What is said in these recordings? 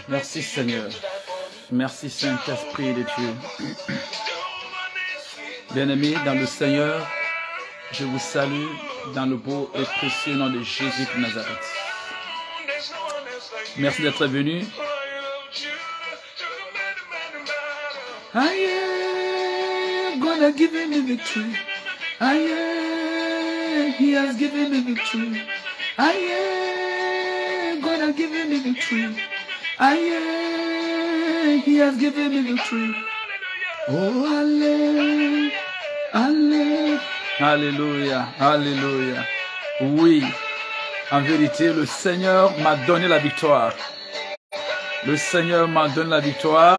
Merci Seigneur. Merci Saint-Esprit de Dieu. Bien-aimés dans le Seigneur, je vous salue dans le beau et précieux nom de Jésus de Nazareth. Merci d'être venu. I am gonna give him the victory. He has given me victory. I am gonna give him the victory. He has given me victory. Oh, Alléluia, Alléluia. Oui, en vérité, le Seigneur m'a donné la victoire. Le Seigneur m'a donné la victoire.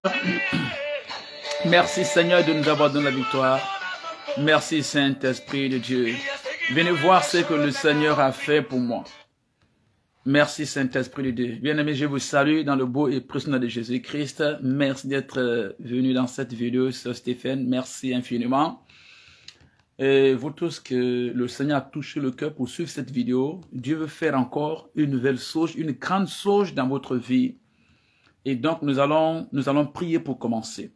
Merci Seigneur de nous avoir donné la victoire. Merci Saint-Esprit de Dieu. Venez voir ce que le Seigneur a fait pour moi. Merci Saint-Esprit de Dieu. Bien-aimés, je vous salue dans le beau et précieux nom de Jésus-Christ. Merci d'être venu dans cette vidéo, Sœur Stéphane. Merci infiniment. Et vous tous que le Seigneur a touché le cœur pour suivre cette vidéo, Dieu veut faire encore une nouvelle sauge, une grande sauge dans votre vie. Et donc nous allons prier pour commencer.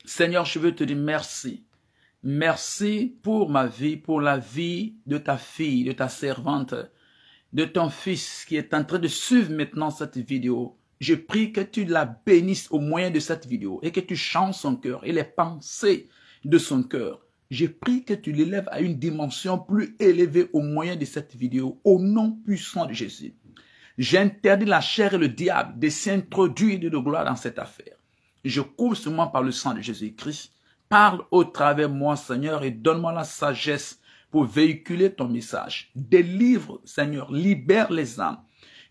Seigneur, je veux te dire merci. Merci pour ma vie, pour la vie de ta fille, de ta servante, de ton fils qui est en train de suivre maintenant cette vidéo. Je prie que tu la bénisses au moyen de cette vidéo et que tu changes son cœur et les pensées de son cœur. Je prie que tu l'élèves à une dimension plus élevée au moyen de cette vidéo, au nom puissant de Jésus. J'interdis la chair et le diable de s'introduire de gloire dans cette affaire. Je couvre seulement par le sang de Jésus-Christ. Parle au travers de moi, Seigneur, et donne-moi la sagesse pour véhiculer ton message. Délivre, Seigneur, libère les âmes.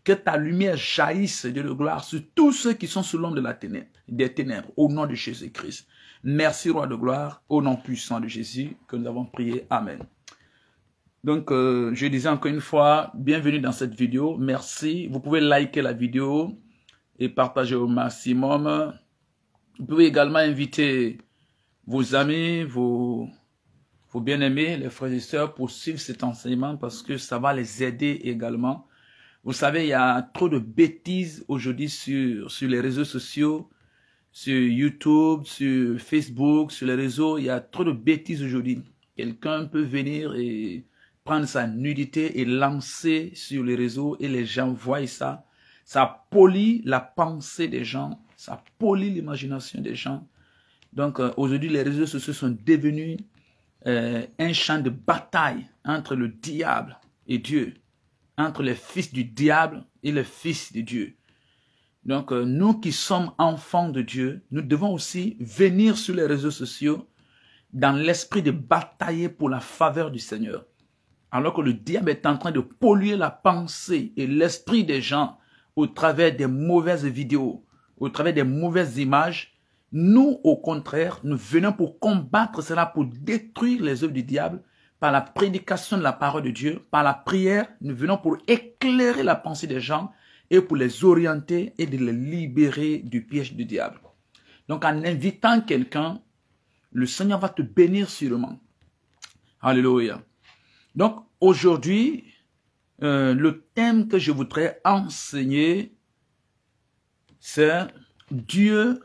Que ta lumière jaillisse de gloire sur tous ceux qui sont sous l'ombre de la ténèbre, des ténèbres, au nom de Jésus-Christ. Merci, Roi de gloire, au nom puissant de Jésus que nous avons prié. Amen. Donc, je disais encore une fois, bienvenue dans cette vidéo. Merci. Vous pouvez liker la vidéo et partager au maximum. Vous pouvez également inviter vos amis, vos bien-aimés, les frères et sœurs, pour suivre cet enseignement parce que ça va les aider également. Vous savez, il y a trop de bêtises aujourd'hui sur les réseaux sociaux, sur YouTube, sur Facebook, sur les réseaux. Il y a trop de bêtises aujourd'hui. Quelqu'un peut venir et prendre sa nudité et lancer sur les réseaux et les gens voient ça. Ça pollue la pensée des gens, ça pollue l'imagination des gens. Donc aujourd'hui, les réseaux sociaux sont devenus un champ de bataille entre le diable et Dieu, entre les fils du diable et les fils de Dieu. Donc nous qui sommes enfants de Dieu, nous devons aussi venir sur les réseaux sociaux dans l'esprit de batailler pour la faveur du Seigneur. Alors que le diable est en train de polluer la pensée et l'esprit des gens au travers des mauvaises vidéos, au travers des mauvaises images, nous, au contraire, nous venons pour combattre cela, pour détruire les œuvres du diable, par la prédication de la parole de Dieu, par la prière, nous venons pour éclairer la pensée des gens et pour les orienter et de les libérer du piège du diable. Donc, en invitant quelqu'un, le Seigneur va te bénir sûrement. Alléluia. Donc, aujourd'hui, le thème que je voudrais enseigner, c'est Dieu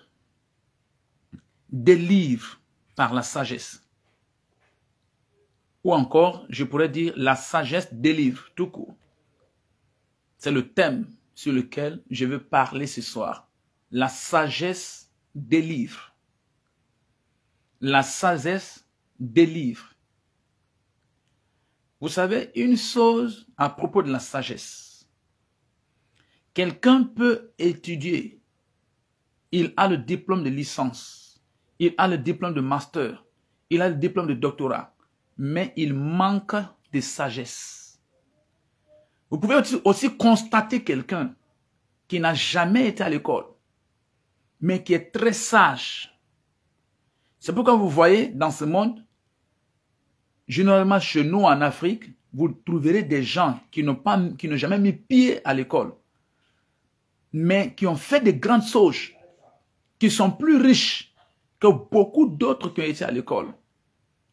délivre par la sagesse. Ou encore, je pourrais dire la sagesse délivre, tout court. C'est le thème sur lequel je veux parler ce soir. La sagesse délivre. La sagesse délivre. Vous savez, une chose à propos de la sagesse. Quelqu'un peut étudier. Il a le diplôme de licence. Il a le diplôme de master. Il a le diplôme de doctorat. Mais il manque de sagesse. Vous pouvez aussi constater quelqu'un qui n'a jamais été à l'école, mais qui est très sage. C'est pourquoi vous voyez dans ce monde, généralement chez nous en Afrique, vous trouverez des gens qui n'ont jamais mis pied à l'école, mais qui ont fait des grandes sauges, qui sont plus riches que beaucoup d'autres qui ont été à l'école,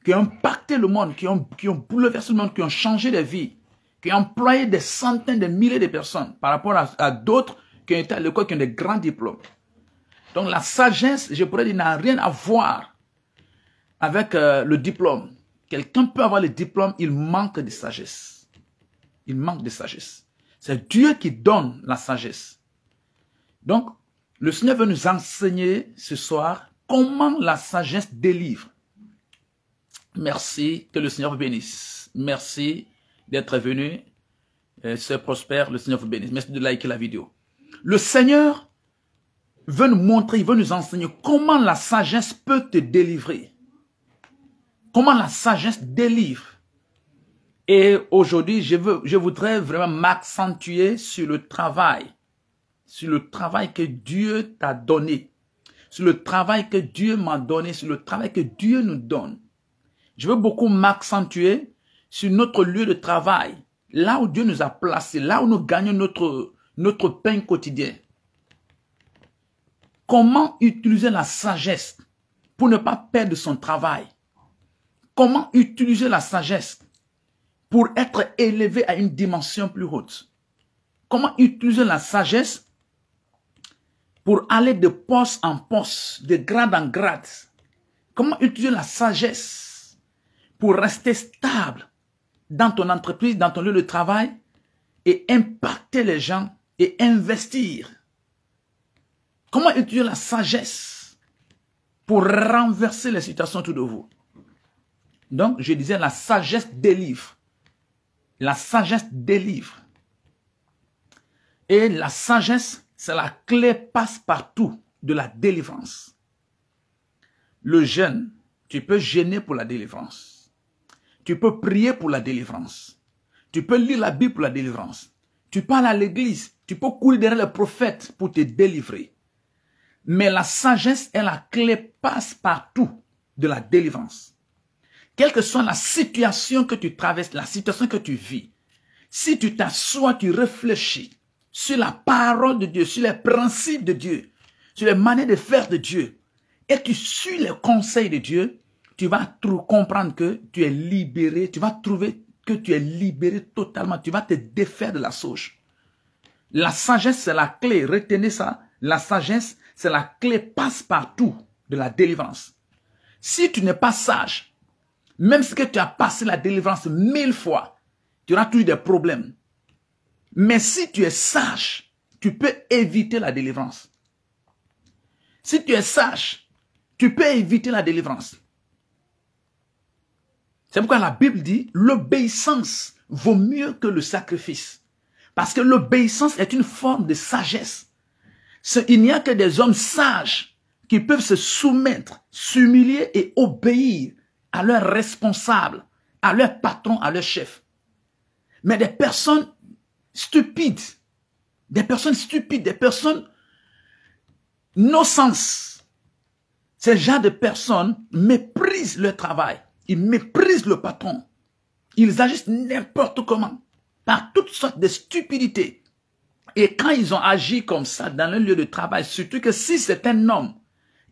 qui ont impacté le monde, qui ont bouleversé le monde, qui ont changé des vies, qui ont employé des centaines de milliers de personnes par rapport à d'autres qui ont été à l'école, qui ont des grands diplômes. Donc la sagesse, je pourrais dire, n'a rien à voir avec le diplôme. Quelqu'un peut avoir le diplôme, il manque de sagesse. Il manque de sagesse. C'est Dieu qui donne la sagesse. Donc, le Seigneur veut nous enseigner ce soir comment la sagesse délivre. Merci, que le Seigneur vous bénisse. Merci d'être venu. C'est prospère, le Seigneur vous bénisse. Merci de liker la vidéo. Le Seigneur veut nous montrer, il veut nous enseigner comment la sagesse peut te délivrer. Comment la sagesse délivre. Et aujourd'hui, je voudrais vraiment m'accentuer sur le travail. Sur le travail que Dieu t'a donné. Sur le travail que Dieu m'a donné. Sur le travail que Dieu nous donne. Je veux beaucoup m'accentuer sur notre lieu de travail. Là où Dieu nous a placés. Là où nous gagnons notre pain quotidien. Comment utiliser la sagesse pour ne pas perdre son travail? Comment utiliser la sagesse pour être élevé à une dimension plus haute? Comment utiliser la sagesse pour aller de poste en poste, de grade en grade? Comment utiliser la sagesse pour rester stable dans ton entreprise, dans ton lieu de travail et impacter les gens et investir? Comment utiliser la sagesse pour renverser les situations autour de vous? Donc, je disais, la sagesse délivre. La sagesse délivre. Et la sagesse, c'est la clé passe-partout de la délivrance. Le jeûne, tu peux jeûner pour la délivrance. Tu peux prier pour la délivrance. Tu peux lire la Bible pour la délivrance. Tu parles à l'église. Tu peux courir derrière les prophètes pour te délivrer. Mais la sagesse est la clé passe-partout de la délivrance. Quelle que soit la situation que tu traverses, la situation que tu vis, si tu t'assois, tu réfléchis sur la parole de Dieu, sur les principes de Dieu, sur les manières de faire de Dieu, et tu suis les conseils de Dieu, tu vas comprendre que tu es libéré, tu vas trouver que tu es libéré totalement, tu vas te défaire de la sauge. La sagesse, c'est la clé, retenez ça, la sagesse, c'est la clé passe-partout de la délivrance. Si tu n'es pas sage, même si tu as passé la délivrance 1000 fois, tu auras toujours des problèmes. Mais si tu es sage, tu peux éviter la délivrance. Si tu es sage, tu peux éviter la délivrance. C'est pourquoi la Bible dit, l'obéissance vaut mieux que le sacrifice. Parce que l'obéissance est une forme de sagesse. Il n'y a que des hommes sages qui peuvent se soumettre, s'humilier et obéir à leurs responsables, à leurs patrons, à leurs chefs. Mais des personnes stupides, des personnes no sens, ces gens de personnes méprisent leur travail, ils méprisent le patron, ils agissent n'importe comment, par toutes sortes de stupidités. Et quand ils ont agi comme ça dans le lieu de travail, surtout que si c'est un homme,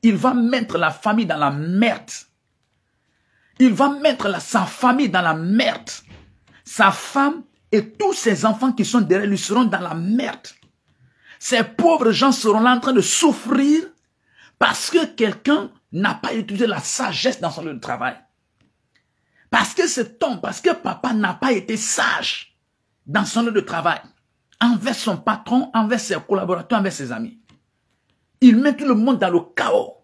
il va mettre la famille dans la merde. Il va mettre sa famille dans la merde. Sa femme et tous ses enfants qui sont derrière lui seront dans la merde. Ces pauvres gens seront là en train de souffrir parce que quelqu'un n'a pas utilisé la sagesse dans son lieu de travail. Parce que cet homme, parce que papa n'a pas été sage dans son lieu de travail. Envers son patron, envers ses collaborateurs, envers ses amis. Il met tout le monde dans le chaos.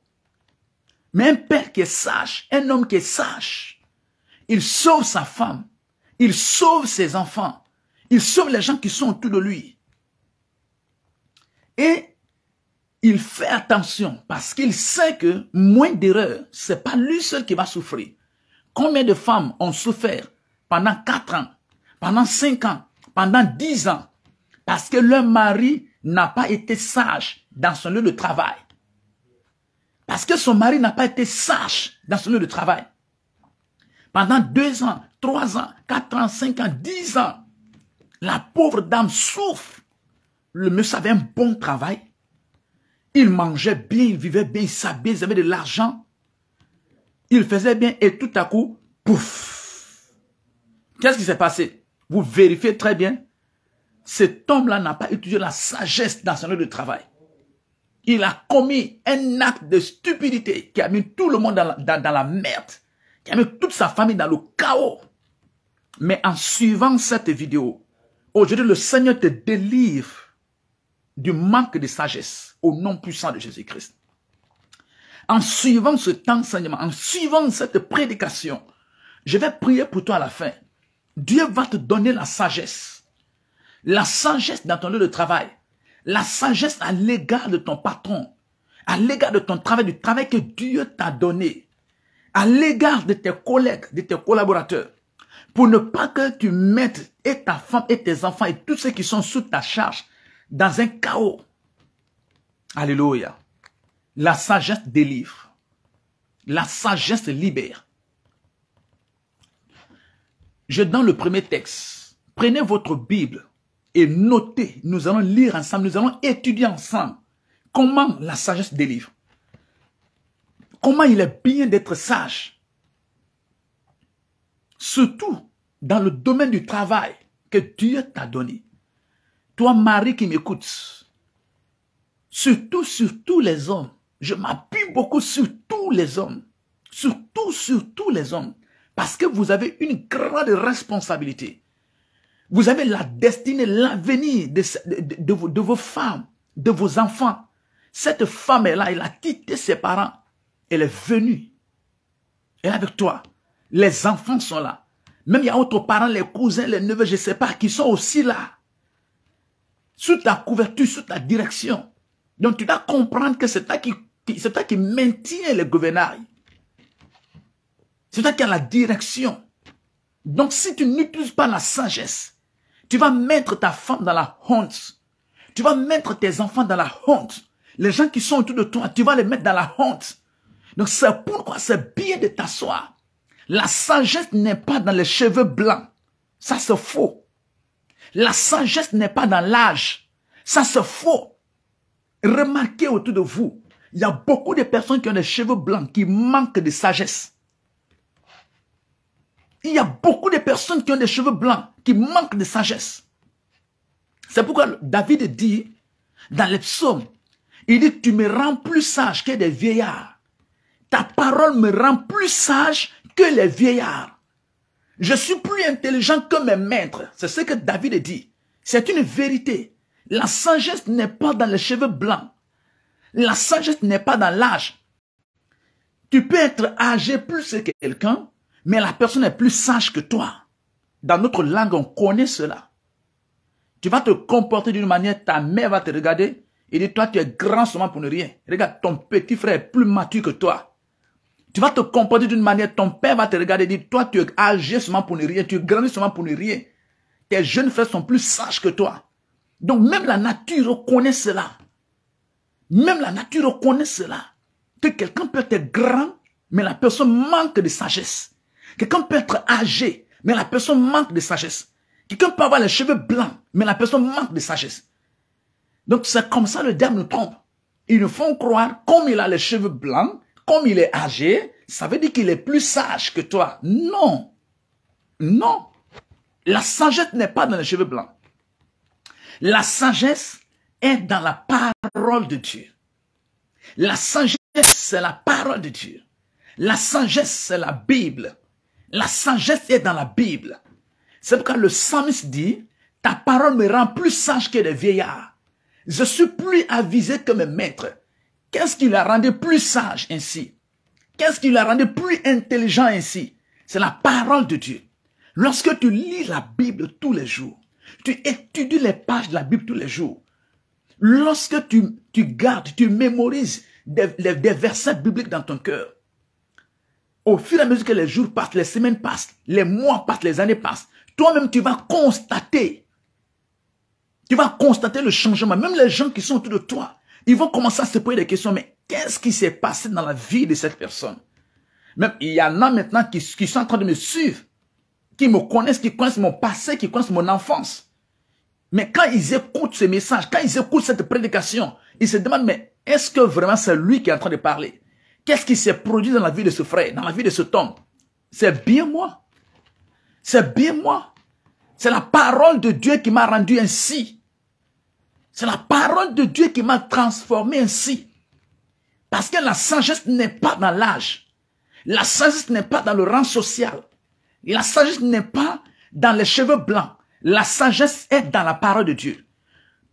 Mais un père qui est sage, un homme qui est sage, il sauve sa femme, il sauve ses enfants, il sauve les gens qui sont autour de lui. Et il fait attention parce qu'il sait que moins d'erreurs, c'est pas lui seul qui va souffrir. Combien de femmes ont souffert pendant 4 ans, pendant 5 ans, pendant 10 ans, parce que leur mari n'a pas été sage dans son lieu de travail. Parce que son mari n'a pas été sage dans son lieu de travail. Pendant 2 ans, 3 ans, 4 ans, 5 ans, 10 ans, la pauvre dame souffre. Le monsieur avait un bon travail. Il mangeait bien, il vivait bien, il s'habillait, il avait de l'argent. Il faisait bien et tout à coup, pouf. Qu'est-ce qui s'est passé? Vous vérifiez très bien. cet homme-là n'a pas utilisé la sagesse dans son lieu de travail. Il a commis un acte de stupidité qui a mis tout le monde dans la merde, qui a mis toute sa famille dans le chaos. Mais en suivant cette vidéo, aujourd'hui le Seigneur te délivre du manque de sagesse au nom puissant de Jésus-Christ. En suivant cet enseignement, en suivant cette prédication, je vais prier pour toi à la fin. Dieu va te donner la sagesse. La sagesse dans ton lieu de travail. La sagesse à l'égard de ton patron. À l'égard de ton travail, du travail que Dieu t'a donné. À l'égard de tes collègues, de tes collaborateurs. Pour ne pas que tu mettes et ta femme et tes enfants et tous ceux qui sont sous ta charge dans un chaos. Alléluia. La sagesse délivre. La sagesse libère. Je donne le premier texte. Prenez votre Bible et notez. Nous allons lire ensemble, nous allons étudier ensemble comment la sagesse délivre. Comment il est bien d'être sage. Surtout dans le domaine du travail que Dieu t'a donné. Toi, Marie qui m'écoutes, surtout sur tous les hommes, je m'appuie beaucoup sur tous les hommes, sur tous les hommes, parce que vous avez une grande responsabilité. Vous avez la destinée, l'avenir de vos femmes, de vos enfants. Cette femme-là, elle a quitté ses parents, elle est venue, elle est avec toi. Les enfants sont là. Même il y a d'autres parents, les cousins, les neveux, je ne sais pas, qui sont aussi là. Sous ta couverture, sous ta direction. Donc tu dois comprendre que c'est toi qui maintient les gouvernails. C'est toi qui as la direction. Donc si tu n'utilises pas la sagesse, tu vas mettre ta femme dans la honte. Tu vas mettre tes enfants dans la honte. Les gens qui sont autour de toi, tu vas les mettre dans la honte. Donc c'est pourquoi c'est bien de t'asseoir. La sagesse n'est pas dans les cheveux blancs. Ça c'est faux. La sagesse n'est pas dans l'âge. Ça c'est faux. Remarquez autour de vous, il y a beaucoup de personnes qui ont des cheveux blancs qui manquent de sagesse. Il y a beaucoup de personnes qui ont des cheveux blancs qui manquent de sagesse. C'est pourquoi David dit dans les psaumes, il dit, tu me rends plus sage que des vieillards. Ta parole me rend plus sage que les vieillards. Je suis plus intelligent que mes maîtres. C'est ce que David dit. C'est une vérité. La sagesse n'est pas dans les cheveux blancs. La sagesse n'est pas dans l'âge. Tu peux être âgé plus que quelqu'un, mais la personne est plus sage que toi. Dans notre langue, on connaît cela. Tu vas te comporter d'une manière, ta mère va te regarder et dire, toi, tu es grand seulement pour ne rien. Regarde, ton petit frère est plus mature que toi. Tu vas te comporter d'une manière, ton père va te regarder et dire, toi, tu es âgé seulement pour ne rien, tu es grandi seulement pour ne rien. Tes jeunes frères sont plus sages que toi. Donc, même la nature reconnaît cela. Même la nature reconnaît cela. Que quelqu'un peut être grand, mais la personne manque de sagesse. Quelqu'un peut être âgé, mais la personne manque de sagesse. Quelqu'un peut avoir les cheveux blancs, mais la personne manque de sagesse. Donc, c'est comme ça le diable nous trompe. Ils nous font croire, comme il a les cheveux blancs, comme il est âgé, ça veut dire qu'il est plus sage que toi. Non. Non. La sagesse n'est pas dans les cheveux blancs. La sagesse est dans la parole de Dieu. La sagesse, c'est la parole de Dieu. La sagesse, c'est la Bible. La sagesse est dans la Bible. C'est pourquoi le psalmiste dit, ta parole me rend plus sage que les vieillards. Je suis plus avisé que mes maîtres. Qu'est-ce qui l'a rendu plus sage ainsi? Qu'est-ce qui l'a rendu plus intelligent ainsi? C'est la parole de Dieu. Lorsque tu lis la Bible tous les jours, tu étudies les pages de la Bible tous les jours, lorsque tu gardes, tu mémorises des versets bibliques dans ton cœur, au fur et à mesure que les jours passent, les semaines passent, les mois passent, les années passent, toi-même tu vas constater le changement. Même les gens qui sont autour de toi, ils vont commencer à se poser des questions. Mais qu'est-ce qui s'est passé dans la vie de cette personne? Même il y en a maintenant qui sont en train de me suivre, qui me connaissent, qui connaissent mon passé, qui connaissent mon enfance. Mais quand ils écoutent ce message, quand ils écoutent cette prédication, ils se demandent, mais est-ce que vraiment c'est lui qui est en train de parler? Qu'est-ce qui s'est produit dans la vie de ce frère, dans la vie de cet homme? C'est bien moi. C'est bien moi. C'est la parole de Dieu qui m'a rendu ainsi. C'est la parole de Dieu qui m'a transformé ainsi. Parce que la sagesse n'est pas dans l'âge. La sagesse n'est pas dans le rang social. La sagesse n'est pas dans les cheveux blancs. La sagesse est dans la parole de Dieu.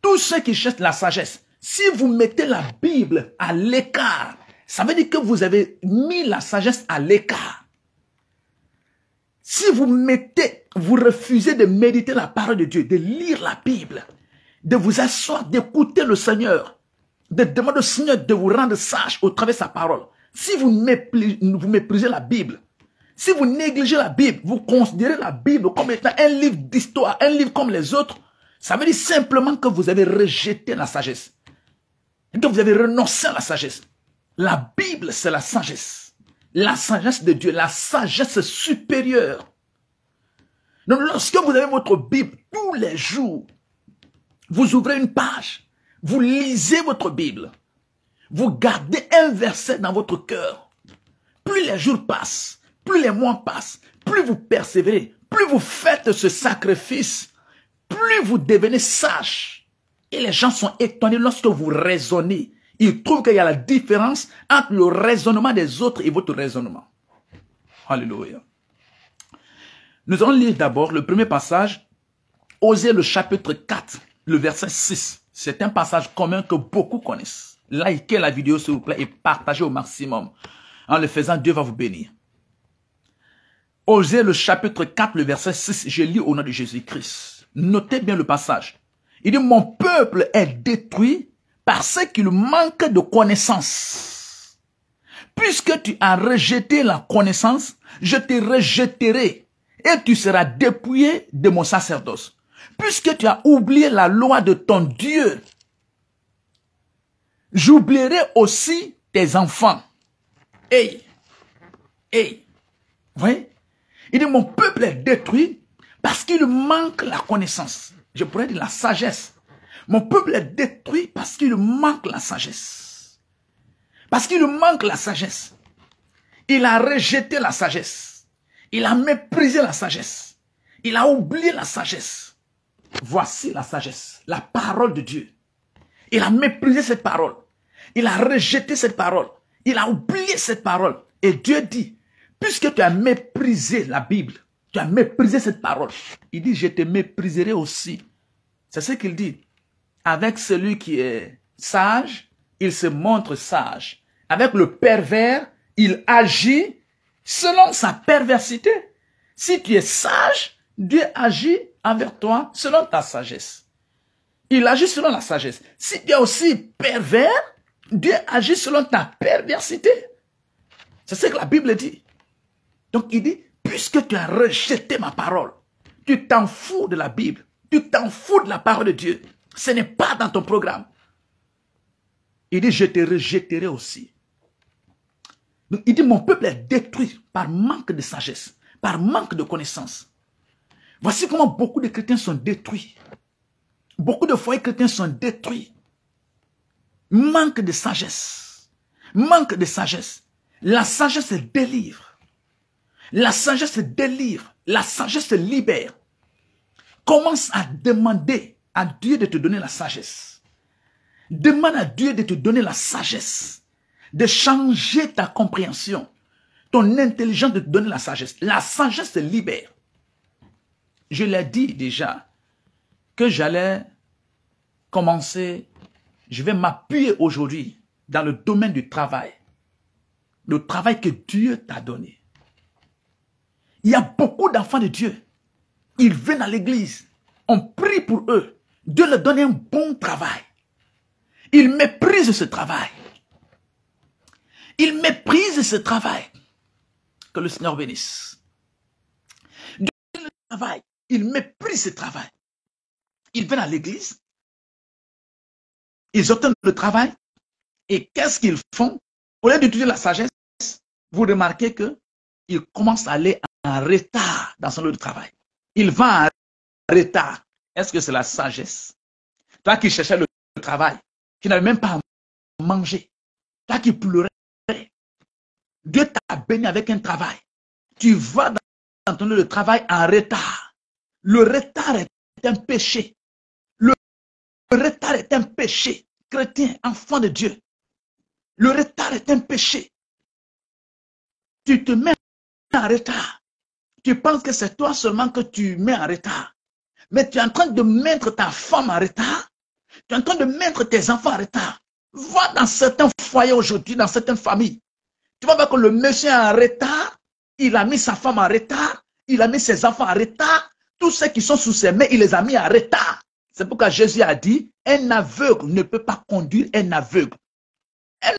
Tous ceux qui cherchent la sagesse, si vous mettez la Bible à l'écart, ça veut dire que vous avez mis la sagesse à l'écart. Si vous refusez de méditer la parole de Dieu, de lire la Bible, de vous asseoir, d'écouter le Seigneur, de demander au Seigneur de vous rendre sage au travers de sa parole. Si vous méprisez la Bible, si vous négligez la Bible, vous considérez la Bible comme étant un livre d'histoire, un livre comme les autres, ça veut dire simplement que vous avez rejeté la sagesse. Et que vous avez renoncé à la sagesse. La Bible, c'est la sagesse. La sagesse de Dieu, la sagesse supérieure. Donc lorsque vous avez votre Bible, tous les jours, vous ouvrez une page, vous lisez votre Bible, vous gardez un verset dans votre cœur. Plus les jours passent, plus les mois passent, plus vous persévérez, plus vous faites ce sacrifice, plus vous devenez sage. Et les gens sont étonnés lorsque vous raisonnez. Ils trouvent qu'il y a la différence entre le raisonnement des autres et votre raisonnement. Alléluia. Nous allons lire d'abord le premier passage, Osée le chapitre 4, le verset 6. C'est un passage commun que beaucoup connaissent. Likez la vidéo s'il vous plaît et partagez au maximum. En le faisant, Dieu va vous bénir. Osée le chapitre 4, le verset 6, je lis au nom de Jésus-Christ. Notez bien le passage. Il dit, mon peuple est détruit parce qu'il manque de connaissance. Puisque tu as rejeté la connaissance, je te rejetterai et tu seras dépouillé de mon sacerdoce. Puisque tu as oublié la loi de ton Dieu, j'oublierai aussi tes enfants. Hey, vous voyez? Il dit, mon peuple est détruit parce qu'il manque la connaissance. Je pourrais dire la sagesse. Mon peuple est détruit parce qu'il manque la sagesse. Parce qu'il manque la sagesse. Il a rejeté la sagesse. Il a méprisé la sagesse. Il a oublié la sagesse. Voici la sagesse, la parole de Dieu. Il a méprisé cette parole. Il a rejeté cette parole. Il a oublié cette parole. Et Dieu dit, puisque tu as méprisé la Bible, tu as méprisé cette parole, il dit, je te mépriserai aussi. C'est ce qu'il dit. Avec celui qui est sage, il se montre sage. Avec le pervers, il agit selon sa perversité. Si tu es sage, Dieu agit envers toi selon ta sagesse. Il agit selon la sagesse. Si tu es aussi pervers, Dieu agit selon ta perversité. C'est ce que la Bible dit. Donc il dit, puisque tu as rejeté ma parole, tu t'en fous de la Bible, tu t'en fous de la parole de Dieu. Ce n'est pas dans ton programme. Il dit, je te rejetterai aussi. Donc il dit, mon peuple est détruit par manque de sagesse, par manque de connaissance. Voici comment beaucoup de chrétiens sont détruits. Beaucoup de foyers chrétiens sont détruits. Manque de sagesse. Manque de sagesse. La sagesse délivre. La sagesse délivre. La sagesse libère. Commence à demander à Dieu de te donner la sagesse. Demande à Dieu de te donner la sagesse. De changer ta compréhension. Ton intelligence de te donner la sagesse. La sagesse libère. Je l'ai dit déjà que j'allais commencer, je vais m'appuyer aujourd'hui dans le domaine du travail. Le travail que Dieu t'a donné. Il y a beaucoup d'enfants de Dieu. Ils viennent à l'église. On prie pour eux. Dieu leur donne un bon travail. Ils méprisent ce travail. Ils méprisent ce travail. Que le Seigneur bénisse. Dieu donne le travail. Ils méprisent ce travail. Ils viennent à l'église. Ils obtiennent le travail. Et qu'est-ce qu'ils font? Au lieu d'utiliser la sagesse, vous remarquez qu'ils commencent à aller en retard dans son lieu de travail. Il va en retard. Est-ce que c'est la sagesse? Toi qui cherchais le travail, qui n'avais même pas à manger, toi qui pleurais, Dieu t'a béni avec un travail. Tu vas dans ton lieu de travail en retard. Le retard est un péché. Le retard est un péché. Chrétien, enfant de Dieu. Le retard est un péché. Tu te mets en retard. Tu penses que c'est toi seulement que tu mets en retard. Mais tu es en train de mettre ta femme en retard. Tu es en train de mettre tes enfants en retard. Va dans certains foyers aujourd'hui, dans certaines familles. Tu vas voir que le monsieur est en retard. Il a mis sa femme en retard. Il a mis ses enfants en retard. Tous ceux qui sont sous ses mains, il les a mis en retard. C'est pourquoi Jésus a dit, un aveugle ne peut pas conduire un aveugle. Un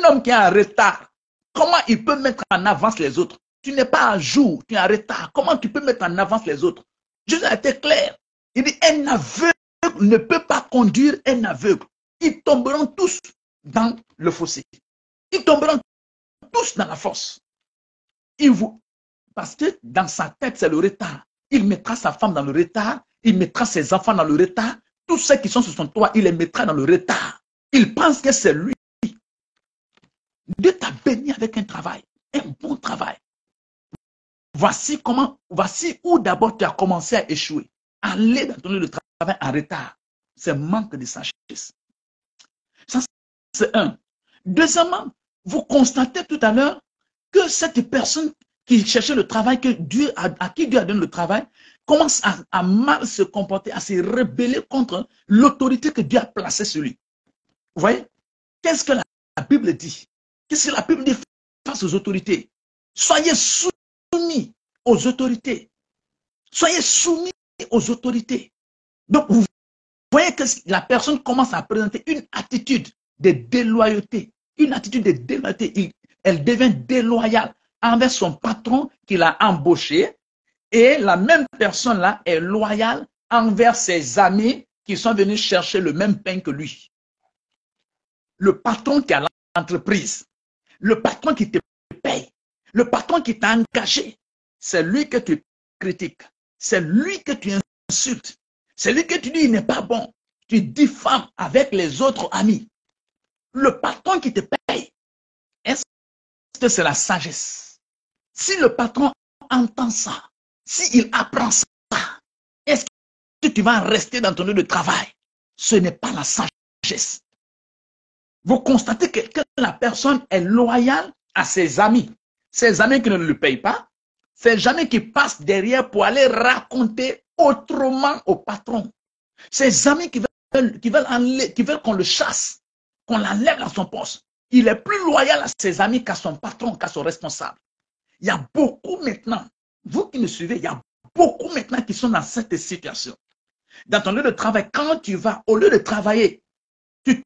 homme qui est en retard, comment il peut mettre en avance les autres? Tu n'es pas à jour, tu es en retard. Comment tu peux mettre en avance les autres? Jésus a été clair. Il dit, un aveugle ne peut pas conduire un aveugle. Ils tomberont tous dans le fossé. Ils tomberont tous dans la fosse. Parce que dans sa tête, c'est le retard. Il mettra sa femme dans le retard. Il mettra ses enfants dans le retard. Tous ceux qui sont sur son toit, il les mettra dans le retard. Il pense que c'est lui. Dieu t'a béni avec un travail, un bon travail. Voici où d'abord tu as commencé à échouer. Aller dans ton lieu de travail en retard, c'est manque de sagesse. Ça, c'est un. Deuxièmement, vous constatez tout à l'heure que cette personne qui cherchait le travail, à qui Dieu a donné le travail, commence à mal se comporter, à se rebeller contre l'autorité que Dieu a placée sur lui. Vous voyez? Qu'est-ce que la Bible dit? Qu'est-ce que la Bible dit face aux autorités? Soyez soumis aux autorités. Soyez soumis aux autorités. Donc, vous voyez que la personne commence à présenter une attitude de déloyauté. Une attitude de déloyauté. Elle devient déloyale envers son patron qui l'a embauché. Et la même personne-là est loyale envers ses amis qui sont venus chercher le même pain que lui. Le patron qui a l'entreprise, le patron qui te paye, le patron qui t'a engagé, c'est lui que tu critiques, c'est lui que tu insultes, c'est lui que tu dis il n'est pas bon, tu diffames avec les autres amis. Le patron qui te paye, est-ce que c'est la sagesse? Si le patron entend ça, s'il apprend ça, est-ce que tu vas rester dans ton lieu de travail? Ce n'est pas la sagesse. Vous constatez que la personne est loyale à ses amis qui ne le payent pas, ses amis qui passent derrière pour aller raconter autrement au patron, ses amis qui veulent qu'on le chasse, qu'on l'enlève dans son poste. Il est plus loyal à ses amis qu'à son patron, qu'à son responsable. Il y a beaucoup maintenant, vous qui me suivez, il y a beaucoup maintenant qui sont dans cette situation. Dans ton lieu de travail, quand tu vas, au lieu de travailler, tu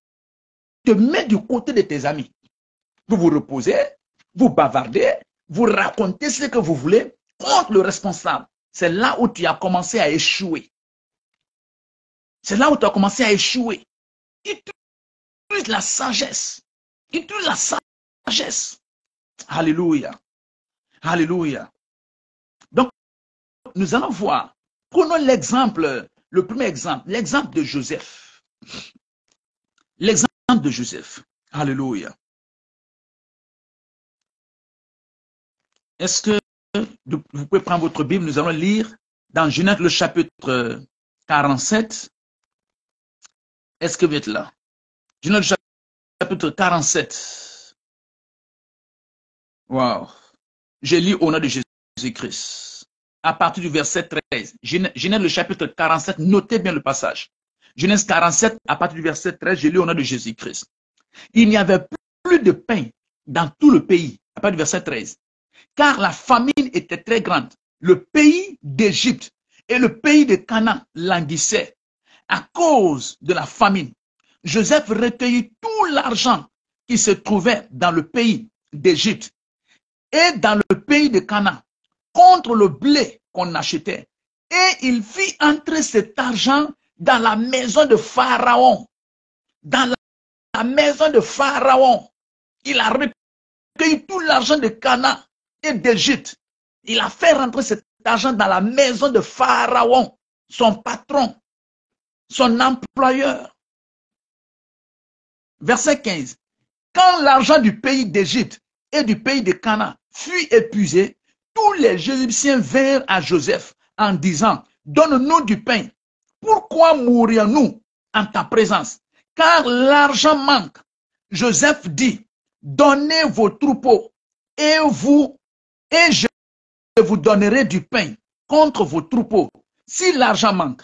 te mets du côté de tes amis. Vous vous reposez, vous bavardez, vous racontez ce que vous voulez contre le responsable. C'est là où tu as commencé à échouer. C'est là où tu as commencé à échouer. Utilise la sagesse. Utilise la sagesse. Alléluia. Alléluia. Donc, nous allons voir. Prenons l'exemple, le premier exemple, l'exemple de Joseph. L'exemple de Joseph. Alléluia. Est-ce que vous pouvez prendre votre Bible? Nous allons lire dans Genèse le chapitre 47. Est-ce que vous êtes là? Genèse le chapitre 47. Wow. Je lis au nom de Jésus-Christ. À partir du verset 13. Genèse le chapitre 47. Notez bien le passage. Genèse 47, à partir du verset 13, je lis au nom de Jésus-Christ. Il n'y avait plus de pain dans tout le pays. À partir du verset 13. Car la famine était très grande. Le pays d'Égypte et le pays de Canaan languissaient à cause de la famine. Joseph recueillit tout l'argent qui se trouvait dans le pays d'Égypte et dans le pays de Canaan contre le blé qu'on achetait. Et il fit entrer cet argent dans la maison de Pharaon. Dans la maison de Pharaon. Il a recueilli tout l'argent de Canaan et d'Égypte. Il a fait rentrer cet argent dans la maison de Pharaon, son patron, son employeur. Verset 15. Quand l'argent du pays d'Égypte et du pays de Canaan fut épuisé, tous les Égyptiens vinrent à Joseph en disant, donne-nous du pain. Pourquoi mourrions-nous en ta présence? Car l'argent manque. Joseph dit, donnez vos troupeaux et je vous donnerai du pain contre vos troupeaux. Si l'argent manque,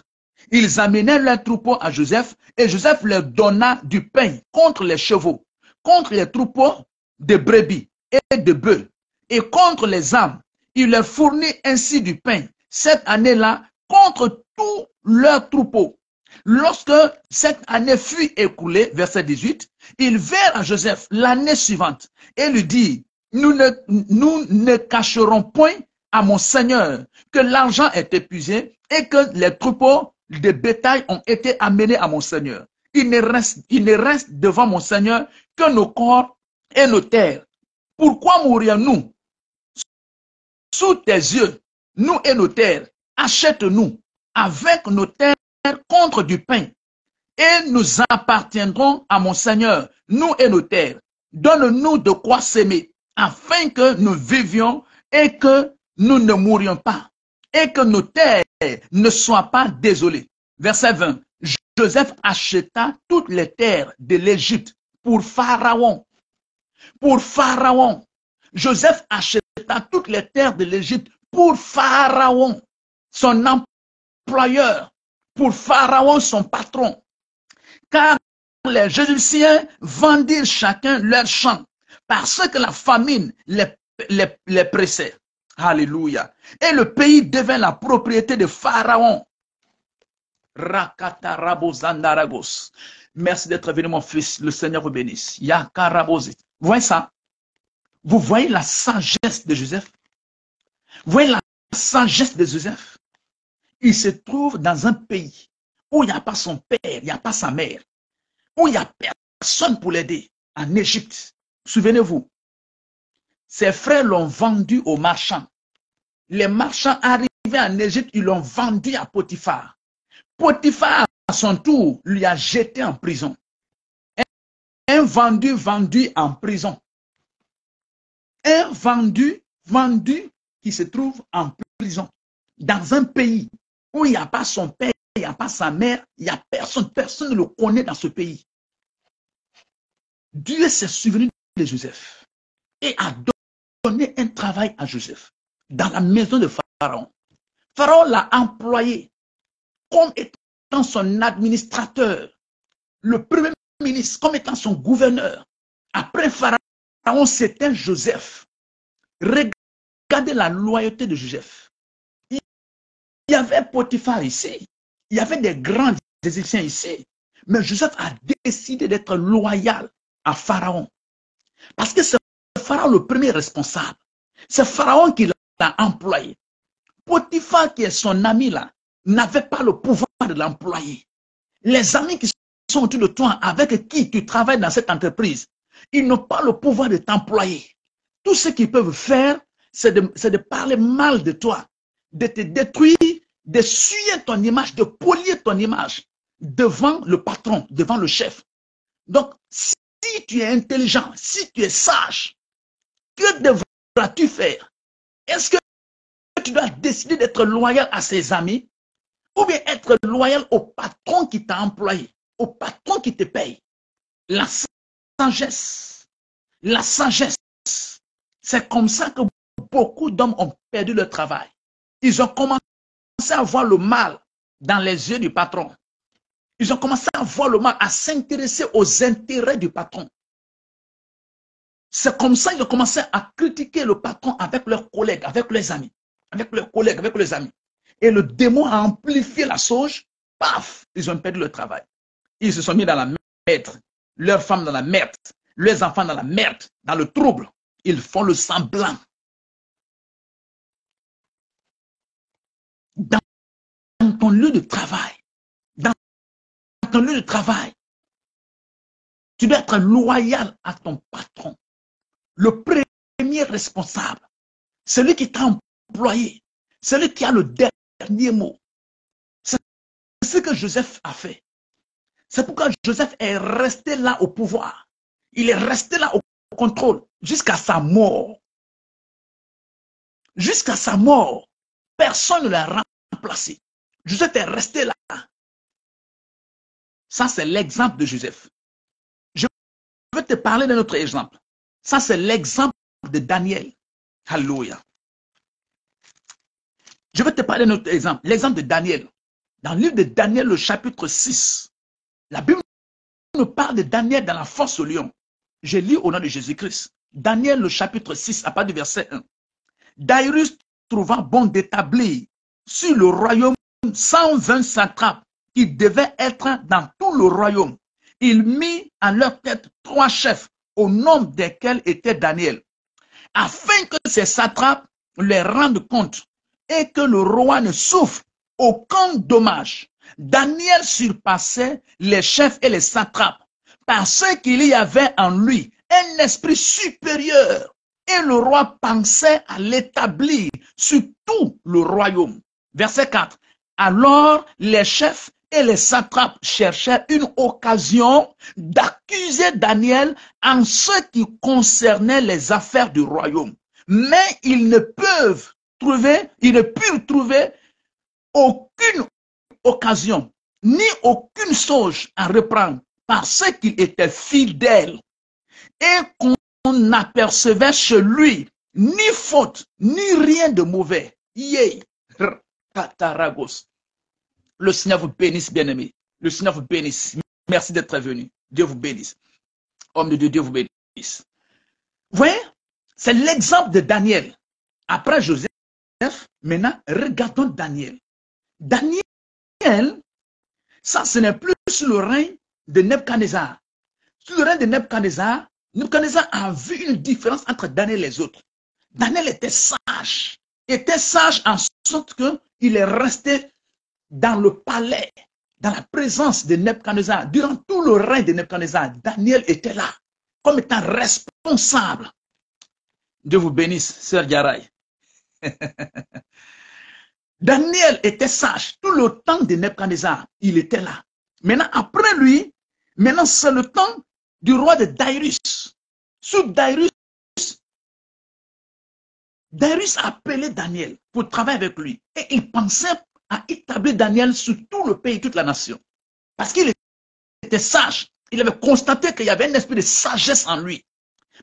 ils amenèrent leurs troupeaux à Joseph et Joseph leur donna du pain contre les chevaux, contre les troupeaux de brebis et de bœufs et contre les âmes. Il leur fournit ainsi du pain cette année-là contre tous leurs troupeaux. Lorsque cette année fut écoulée, verset 18, ils vinrent à Joseph l'année suivante et lui dirent, nous ne cacherons point à mon Seigneur que l'argent est épuisé et que les troupeaux de bétail ont été amenés à mon Seigneur. Il ne reste devant mon Seigneur que nos corps et nos terres. Pourquoi mourrions-nous sous tes yeux, nous et nos terres? Achète-nous avec nos terres contre du pain et nous appartiendrons à mon Seigneur, nous et nos terres. Donne-nous de quoi s'aimer afin que nous vivions et que nous ne mourions pas et que nos terres ne soient pas désolées. Verset 20. Joseph acheta toutes les terres de l'Égypte pour Pharaon. Pour Pharaon. Joseph acheta toutes les terres de l'Égypte pour Pharaon, son employeur, pour Pharaon, son patron. Car les Égyptiens vendirent chacun leur champ parce que la famine les pressait. Alléluia. Et le pays devint la propriété de Pharaon. Rakatarabozandaragos. Merci d'être venu, mon fils. Le Seigneur vous bénisse. Yakarabozi. Vous voyez ça? Vous voyez la sagesse de Joseph? Vous voyez la sagesse de Joseph? Il se trouve dans un pays où il n'y a pas son père, il n'y a pas sa mère, où il n'y a personne pour l'aider, en Égypte. Souvenez-vous, ses frères l'ont vendu aux marchands. Les marchands arrivés en Égypte, ils l'ont vendu à Potiphar. Potiphar, à son tour, lui a jeté en prison. Un vendu en prison. Un vendu qui se trouve en prison. Dans un pays où il n'y a pas son père, il n'y a pas sa mère, il n'y a personne, personne ne le connaît dans ce pays. Dieu s'est souvenu de Joseph et a donné un travail à Joseph dans la maison de Pharaon. Pharaon l'a employé comme étant son administrateur, le premier ministre comme étant son gouverneur. Après Pharaon, c'était Joseph. Regardez la loyauté de Joseph. Il y avait Potiphar ici, il y avait des grands Égyptiens ici, mais Joseph a décidé d'être loyal à Pharaon. Parce que c'est Pharaon le premier responsable. C'est Pharaon qui l'a employé. Potiphar, qui est son ami là, n'avait pas le pouvoir de l'employer. Les amis qui sont autour de toi, avec qui tu travailles dans cette entreprise, ils n'ont pas le pouvoir de t'employer. Tout ce qu'ils peuvent faire, c'est de parler mal de toi, de te détruire, de suyer ton image, de polir ton image devant le patron, devant le chef. Donc, si tu es intelligent, si tu es sage, que devras-tu faire? Est-ce que tu dois décider d'être loyal à ses amis ou bien être loyal au patron qui t'a employé, au patron qui te paye? La sagesse, c'est comme ça que beaucoup d'hommes ont perdu leur travail. Ils ont commencé à voir le mal dans les yeux du patron. Ils ont commencé à voir le mal, à s'intéresser aux intérêts du patron. C'est comme ça qu'ils ont commencé à critiquer le patron avec leurs collègues, avec leurs amis. Avec leurs collègues, avec leurs amis. Et le démon a amplifié la sauge. Paf, ils ont perdu leur travail. Ils se sont mis dans la merde. Leurs femmes dans la merde. Leurs enfants dans la merde, dans le trouble. Ils font le semblant. Dans ton lieu de travail, tu dois être loyal à ton patron. Le premier responsable, celui qui t'a employé, celui qui a le dernier mot. C'est ce que Joseph a fait. C'est pourquoi Joseph est resté là au pouvoir. Il est resté là au contrôle jusqu'à sa mort. Jusqu'à sa mort, personne ne l'a remplacé. Joseph est resté là. Ça, c'est l'exemple de Joseph. Je veux te parler d'un autre exemple. Ça, c'est l'exemple de Daniel. Alléluia. Je veux te parler d'un autre exemple. L'exemple de Daniel. Dans le livre de Daniel, le chapitre 6, la Bible nous parle de Daniel dans la fosse au lion. Je lis au nom de Jésus-Christ. Daniel, le chapitre 6, à partir du verset 1. Darius trouva bon d'établir sur le royaume 120 satrapes qui devaient être dans tout le royaume. Il mit à leur tête 3 chefs, au nombre desquels était Daniel, afin que ces satrapes les rendent compte et que le roi ne souffre aucun dommage. Daniel surpassait les chefs et les satrapes parce qu'il y avait en lui un esprit supérieur et le roi pensait à l'établir sur tout le royaume. Verset 4. Alors les chefs et les satrapes cherchaient une occasion d'accuser Daniel en ce qui concernait les affaires du royaume. Mais ils ne purent trouver aucune occasion, ni aucune chose à reprendre, parce qu'il était fidèle et qu'on n'apercevait chez lui ni faute, ni rien de mauvais. Yé, Kataragos. Le Seigneur vous bénisse, bien-aimés. Le Seigneur vous bénisse. Merci d'être venu. Dieu vous bénisse. Homme de Dieu, Dieu vous bénisse. Vous voyez, c'est l'exemple de Daniel. Après Joseph, maintenant, regardons Daniel. Daniel, ça, ce n'est plus sous le règne de Nebuchadnezzar. Sous le règne de Nebuchadnezzar, Nebuchadnezzar a vu une différence entre Daniel et les autres. Daniel était sage en sorte qu'il est resté dans le palais, dans la présence de Nebuchadnezzar. Durant tout le règne de Nebuchadnezzar, Daniel était là, comme étant responsable. Dieu vous bénisse, sœur Yaraï. Daniel était sage. Tout le temps de Nebuchadnezzar, il était là. Maintenant, après lui, maintenant c'est le temps du roi de Darius. Sous Darius, Darius a appelé Daniel pour travailler avec lui. Et il pensait à établir Daniel sur tout le pays, toute la nation. Parce qu'il était sage. Il avait constaté qu'il y avait un esprit de sagesse en lui.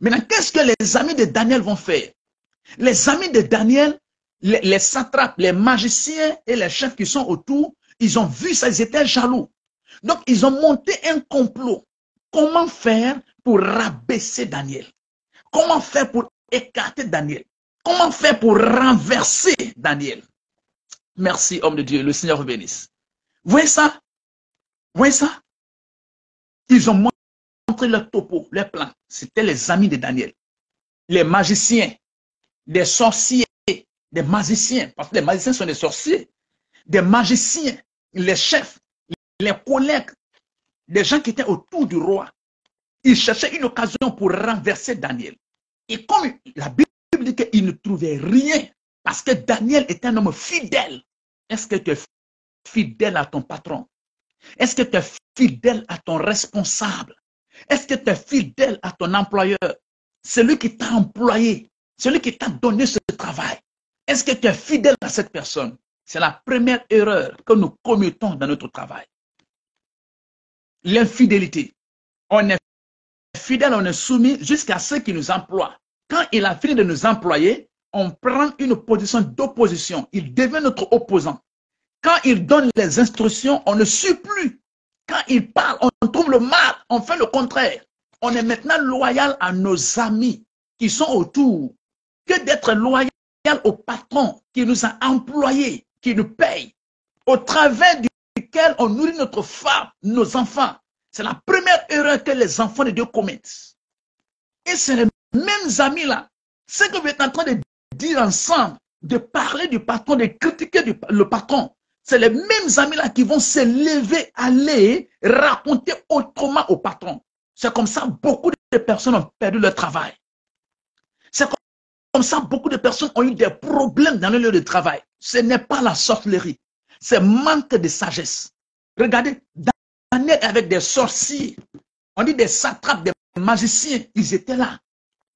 Maintenant, qu'est-ce que les amis de Daniel vont faire? Les amis de Daniel, les satrapes, les magiciens et les chefs qui sont autour, ils ont vu ça, ils étaient jaloux. Donc, ils ont monté un complot. Comment faire pour rabaisser Daniel? Comment faire pour écarter Daniel? Comment faire pour renverser Daniel? Merci, homme de Dieu. Le Seigneur vous bénisse. Vous voyez ça? Vous voyez ça? Ils ont montré leur topo, leur plan. C'était les amis de Daniel. Les magiciens, des sorciers, des magiciens, parce que les magiciens sont des sorciers, des magiciens, les chefs, les collègues, des gens qui étaient autour du roi. Ils cherchaient une occasion pour renverser Daniel. Et comme la Bible dit qu'ils ne trouvaient rien, parce que Daniel est un homme fidèle. Est-ce que tu es fidèle à ton patron? Est-ce que tu es fidèle à ton responsable? Est-ce que tu es fidèle à ton employeur? Celui qui t'a employé, celui qui t'a donné ce travail. Est-ce que tu es fidèle à cette personne? C'est la première erreur que nous commettons dans notre travail. L'infidélité. On est fidèle, on est soumis jusqu'à ceux qui nous emploient. Quand il a fini de nous employer, on prend une position d'opposition. Il devient notre opposant. Quand il donne les instructions, on ne suit plus. Quand il parle, on trouve le mal, on fait le contraire. On est maintenant loyal à nos amis qui sont autour que d'être loyal au patron qui nous a employés, qui nous paye, au travers duquel on nourrit notre femme, nos enfants. C'est la première erreur que les enfants de Dieu commettent. Et c'est les mêmes amis-là. Ce que vous êtes en train de dire ensemble, de parler du patron, de critiquer le patron, c'est les mêmes amis-là qui vont se lever, aller raconter autrement au patron. C'est comme ça beaucoup de personnes ont perdu leur travail. C'est comme ça beaucoup de personnes ont eu des problèmes dans le lieu de travail. Ce n'est pas la sorcellerie, c'est manque de sagesse. Regardez, Daniel avec des sorciers, on dit des satrapes, des magiciens, ils étaient là.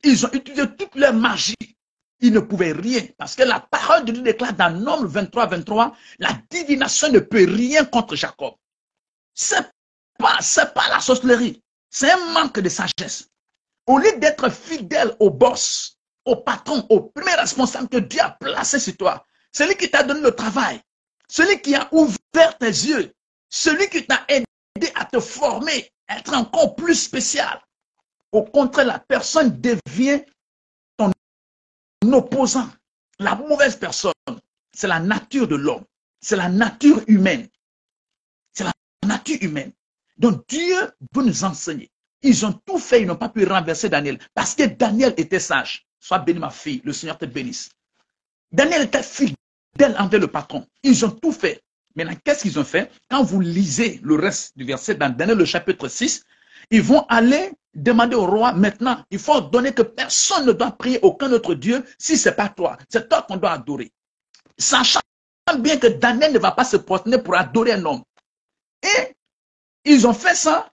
Ils ont utilisé toute leur magie. Il ne pouvait rien. Parce que la parole de Dieu déclare dans Nombre 23, 23, la divination ne peut rien contre Jacob. C'est pas la sorcellerie. C'est un manque de sagesse. Au lieu d'être fidèle au boss, au patron, au premier responsable que Dieu a placé sur toi, celui qui t'a donné le travail, celui qui a ouvert tes yeux, celui qui t'a aidé à te former, à être encore plus spécial. Au contraire, la personne devient ton opposant. La mauvaise personne, c'est la nature de l'homme. C'est la nature humaine. C'est la nature humaine. Donc Dieu veut nous enseigner. Ils ont tout fait, ils n'ont pas pu renverser Daniel. Parce que Daniel était sage. Sois béni ma fille, le Seigneur te bénisse. Daniel était fidèle envers le patron. Ils ont tout fait. Maintenant, qu'est-ce qu'ils ont fait? Quand vous lisez le reste du verset dans Daniel, le chapitre 6, ils vont aller demander au roi, maintenant, il faut ordonner que personne ne doit prier aucun autre Dieu si ce n'est pas toi. C'est toi qu'on doit adorer. Sachant bien que Daniel ne va pas se prosterner pour adorer un homme. Et ils ont fait ça.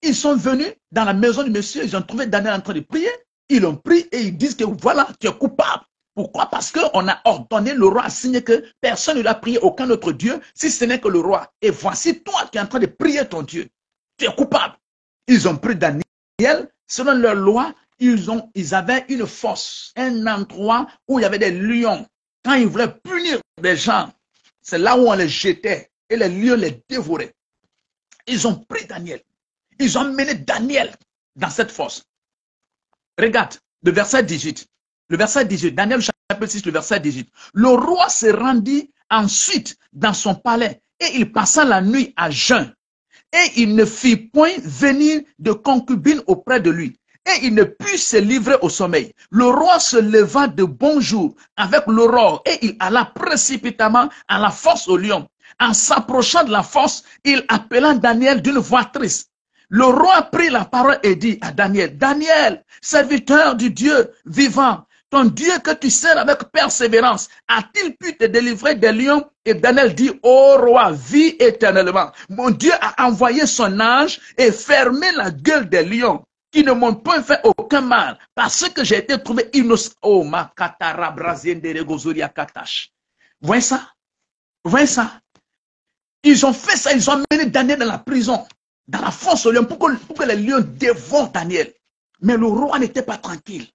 Ils sont venus dans la maison du monsieur, ils ont trouvé Daniel en train de prier. Ils l'ont pris et ils disent que voilà, tu es coupable. Pourquoi? Parce qu'on a ordonné, le roi a signé que personne ne doit prier aucun autre Dieu si ce n'est que le roi. Et voici toi qui es en train de prier ton Dieu. Tu es coupable. Ils ont pris Daniel, selon leur loi, ils avaient une fosse, un endroit où il y avait des lions. Quand ils voulaient punir des gens, c'est là où on les jetait et les lions les dévoraient. Ils ont pris Daniel. Ils ont mené Daniel dans cette fosse. Regarde, le verset 18. Le verset 18, Daniel chapitre 6, le verset 18. Le roi se rendit ensuite dans son palais et il passa la nuit à jeun. Et il ne fit point venir de concubine auprès de lui. Et il ne put se livrer au sommeil. Le roi se leva de bon jour avec l'aurore et il alla précipitamment à la fosse au lion. En s'approchant de la fosse, il appela Daniel d'une voix triste. Le roi prit la parole et dit à Daniel, Daniel, serviteur du Dieu vivant, ton Dieu que tu sers avec persévérance, a-t-il pu te délivrer des lions? Et Daniel dit, ô roi, vis éternellement. Mon Dieu a envoyé son ange et fermé la gueule des lions, qui ne m'ont pas fait aucun mal, parce que j'ai été trouvé innocent. Oh, ma katara brazien de regozoria katash. Voyez ça? Voyez ça? Ils ont fait ça, ils ont amené Daniel dans la prison, dans la fosse aux lions, pour que les lions dévorent Daniel. Mais le roi n'était pas tranquille.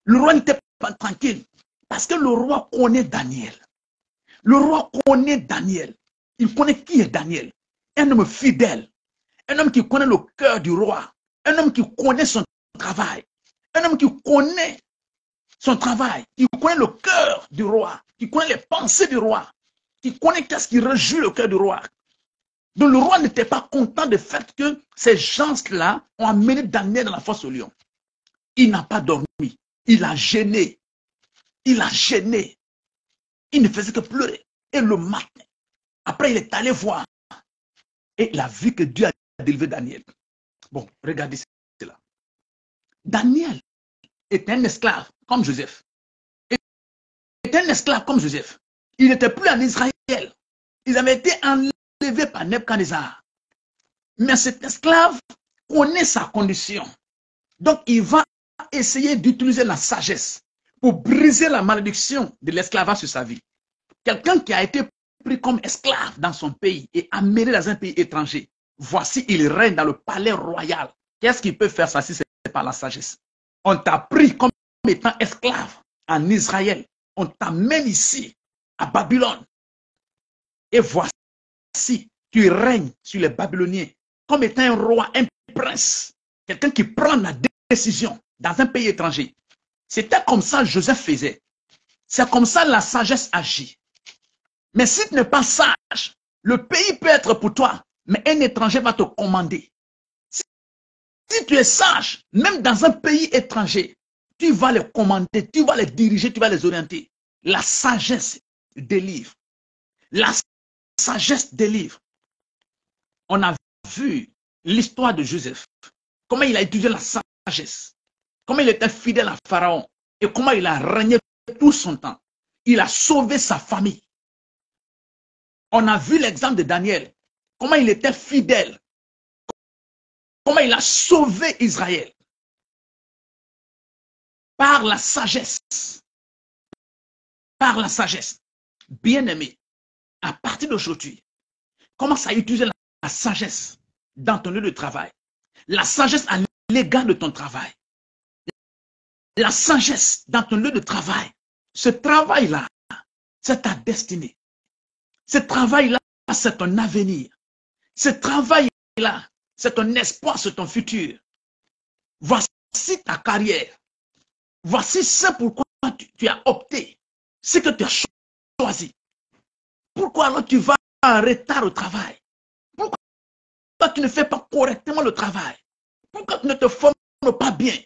Le roi n'était pas tranquille parce que le roi connaît Daniel. Le roi connaît Daniel. Il connaît qui est Daniel. Un homme fidèle. Un homme qui connaît le cœur du roi. Un homme qui connaît son travail. Un homme qui connaît son travail. Il connaît le cœur du roi. Qui connaît les pensées du roi. Qui connaît qu'est-ce qui réjouit le cœur du roi. Donc le roi n'était pas content du fait que ces gens-là ont amené Daniel dans la fosse aux lions. Il n'a pas dormi. Il a gêné. Il a gêné. Il ne faisait que pleurer. Et le matin, après, il est allé voir. Et il a vu que Dieu a délivré Daniel. Bon, regardez cela. Daniel était un esclave comme Joseph. Il était un esclave comme Joseph. Il n'était plus en Israël. Ils avaient été enlevés par Nebuchadnezzar. Mais cet esclave connaît sa condition. Donc, il va essayer d'utiliser la sagesse pour briser la malédiction de l'esclavage sur sa vie. Quelqu'un qui a été pris comme esclave dans son pays et amené dans un pays étranger, voici, il règne dans le palais royal. Qu'est-ce qu'il peut faire ça si ce n'est pas la sagesse? On t'a pris comme étant esclave en Israël. On t'amène ici, à Babylone. Et voici, tu règnes sur les Babyloniens comme étant un roi, un prince. Quelqu'un qui prend la décision dans un pays étranger. C'était comme ça que Joseph faisait. C'est comme ça que la sagesse agit. Mais si tu n'es pas sage, le pays peut être pour toi, mais un étranger va te commander. Si tu es sage, même dans un pays étranger, tu vas les commander, tu vas les diriger, tu vas les orienter. La sagesse délivre. La sagesse délivre. On a vu l'histoire de Joseph. Comment il a étudié la sagesse. Comment il était fidèle à Pharaon. Et comment il a régné tout son temps. Il a sauvé sa famille. On a vu l'exemple de Daniel. Comment il était fidèle. Comment il a sauvé Israël. Par la sagesse. par la sagesse. Bien-aimé, à partir d'aujourd'hui, commence à utiliser la sagesse dans ton lieu de travail. La sagesse à l'égard de ton travail. La sagesse dans ton lieu de travail. Ce travail-là, c'est ta destinée. Ce travail-là, c'est ton avenir. Ce travail-là, c'est ton espoir, c'est ton futur. Voici ta carrière. Voici ce pourquoi tu as opté. Ce que tu as choisi. Pourquoi alors tu vas en retard au travail? Pourquoi tu ne fais pas correctement le travail? Pourquoi tu ne te formes pas bien?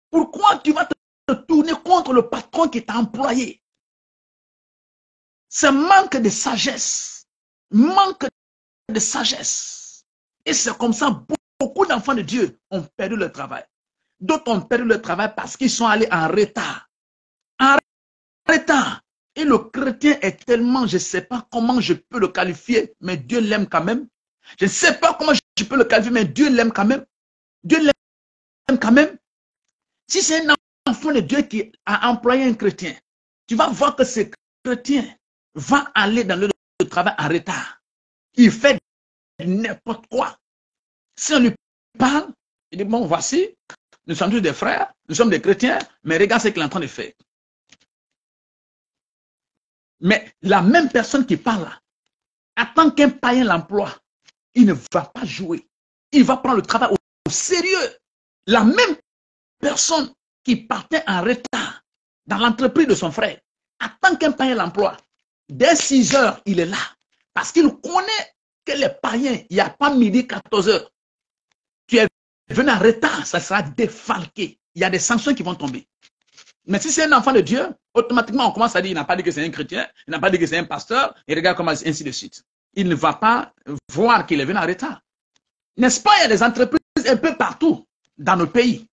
Pourquoi tu vas te tourner contre le patron qui t'a employé? C'est manque de sagesse. Manque de sagesse. Et c'est comme ça, beaucoup d'enfants de Dieu ont perdu le travail. D'autres ont perdu le travail parce qu'ils sont allés en retard. En retard. Et le chrétien est tellement, je ne sais pas comment je peux le qualifier, mais Dieu l'aime quand même. Je ne sais pas comment je peux le qualifier, mais Dieu l'aime quand même. Dieu l'aime quand même. Si c'est un enfant de Dieu qui a employé un chrétien, tu vas voir que ce chrétien va aller dans le travail en retard. Il fait n'importe quoi. Si on lui parle, il dit, bon, voici, nous sommes tous des frères, nous sommes des chrétiens, mais regarde ce qu'il est en train de faire. Mais la même personne qui parle là, attend qu'un païen l'emploie, il ne va pas jouer. Il va prendre le travail au sérieux. La même personne qui partait en retard dans l'entreprise de son frère, attend qu'un païen l'emploie. Dès 6 heures, il est là. Parce qu'il connaît que les païens, il n'y a pas midi 14 heures. Tu es venu en retard, ça sera défalqué. Il y a des sanctions qui vont tomber. Mais si c'est un enfant de Dieu, automatiquement, on commence à dire, il n'a pas dit que c'est un chrétien, il n'a pas dit que c'est un pasteur, et regarde comment ainsi de suite. Il ne va pas voir qu'il est venu en retard. N'est-ce pas, il y a des entreprises un peu partout dans nos pays.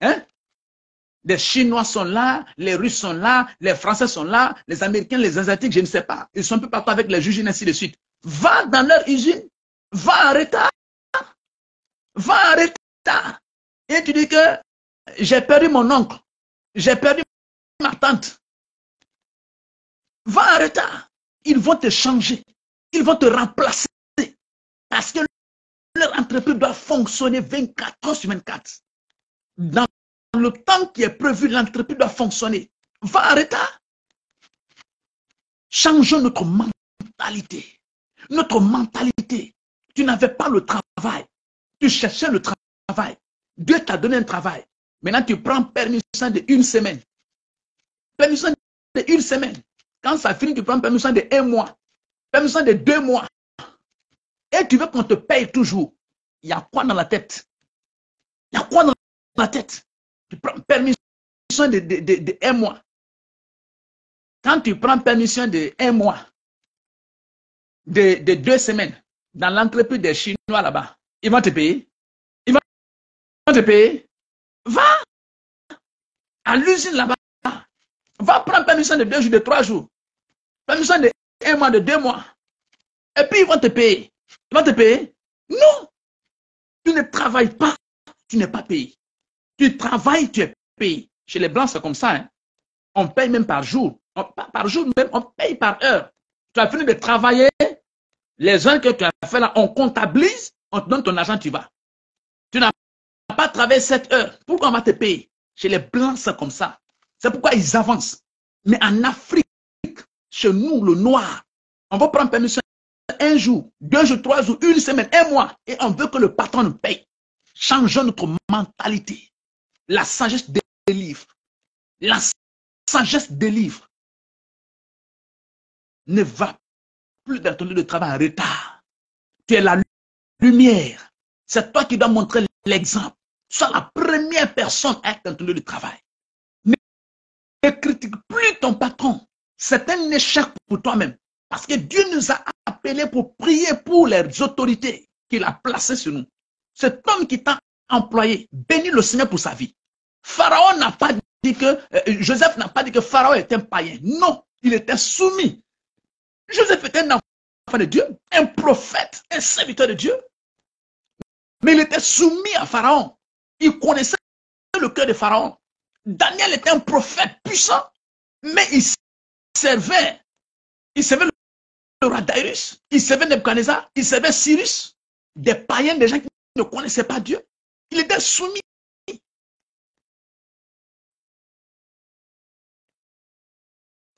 Hein? Les Chinois sont là, les Russes sont là, les Français sont là, les Américains, les Asiatiques, je ne sais pas. Ils sont un peu partout avec les usines, ainsi de suite. Va dans leur usine, va en retard. Va en retard. Et tu dis que j'ai perdu mon oncle, j'ai perdu ma tante. Va en retard. Ils vont te changer. Ils vont te remplacer. Parce que leur entreprise doit fonctionner 24 heures sur 24. Dans le temps qui est prévu, l'entreprise doit fonctionner. Va en retard. Changeons notre mentalité. Notre mentalité. Tu n'avais pas le travail. Tu cherchais le travail. Dieu t'a donné un travail. Maintenant, tu prends permission de 1 semaine. Permission de 1 semaine. Quand ça finit, tu prends permission de 1 mois. Permission de 2 mois. Et tu veux qu'on te paye toujours. Il y a quoi dans la tête? Il y a quoi dans la tête? Tu prends permission de 1 mois. Quand tu prends permission de 1 mois, de 2 semaines, dans l'entreprise des Chinois là-bas, ils vont te payer. Ils vont te payer. Va à l'usine là-bas. Va prendre permission de 2 jours, de 3 jours. Permission de 1 mois, de 2 mois. Et puis ils vont te payer. Ils vont te payer? Non. Tu ne travailles pas, tu n'es pas payé. Tu travailles, tu es payé. Chez les Blancs, c'est comme ça. Hein? On paye même par jour. Pas par jour, même on paye par heure. Tu as fini de travailler, les heures que tu as fait là, on comptabilise, on te donne ton argent, tu vas. Tu n'as pas travaillé 7 heures. Pourquoi on va te payer? Chez les Blancs, c'est comme ça. C'est pourquoi ils avancent. Mais en Afrique, chez nous, le noir, on va prendre permission 1 jour, 2 jours, 3 jours, 1 semaine, 1 mois, et on veut que le patron nous paye. Changeons notre mentalité. La sagesse délivre. La sagesse délivre. Ne va plus dans ton lieu de travail en retard. Tu es la lumière. C'est toi qui dois montrer l'exemple. Sois la première personne à être dans ton lieu de travail. Ne critique plus ton patron. C'est un échec pour toi-même. Parce que Dieu nous a appelés pour prier pour les autorités qu'il a placées sur nous. Cet homme qui t'a employé, bénis le Seigneur pour sa vie. Pharaon n'a pas dit que, Joseph n'a pas dit que Pharaon était un païen. Non, il était soumis. Joseph était un enfant de Dieu, un prophète, un serviteur de Dieu. Mais il était soumis à Pharaon. Il connaissait le cœur de Pharaon. Daniel était un prophète puissant, mais il servaient le roi Darius, ils servaient Nebuchadnezzar, ils servaient Cyrus, des païens, des gens qui ne connaissaient pas Dieu. Ils étaient soumis.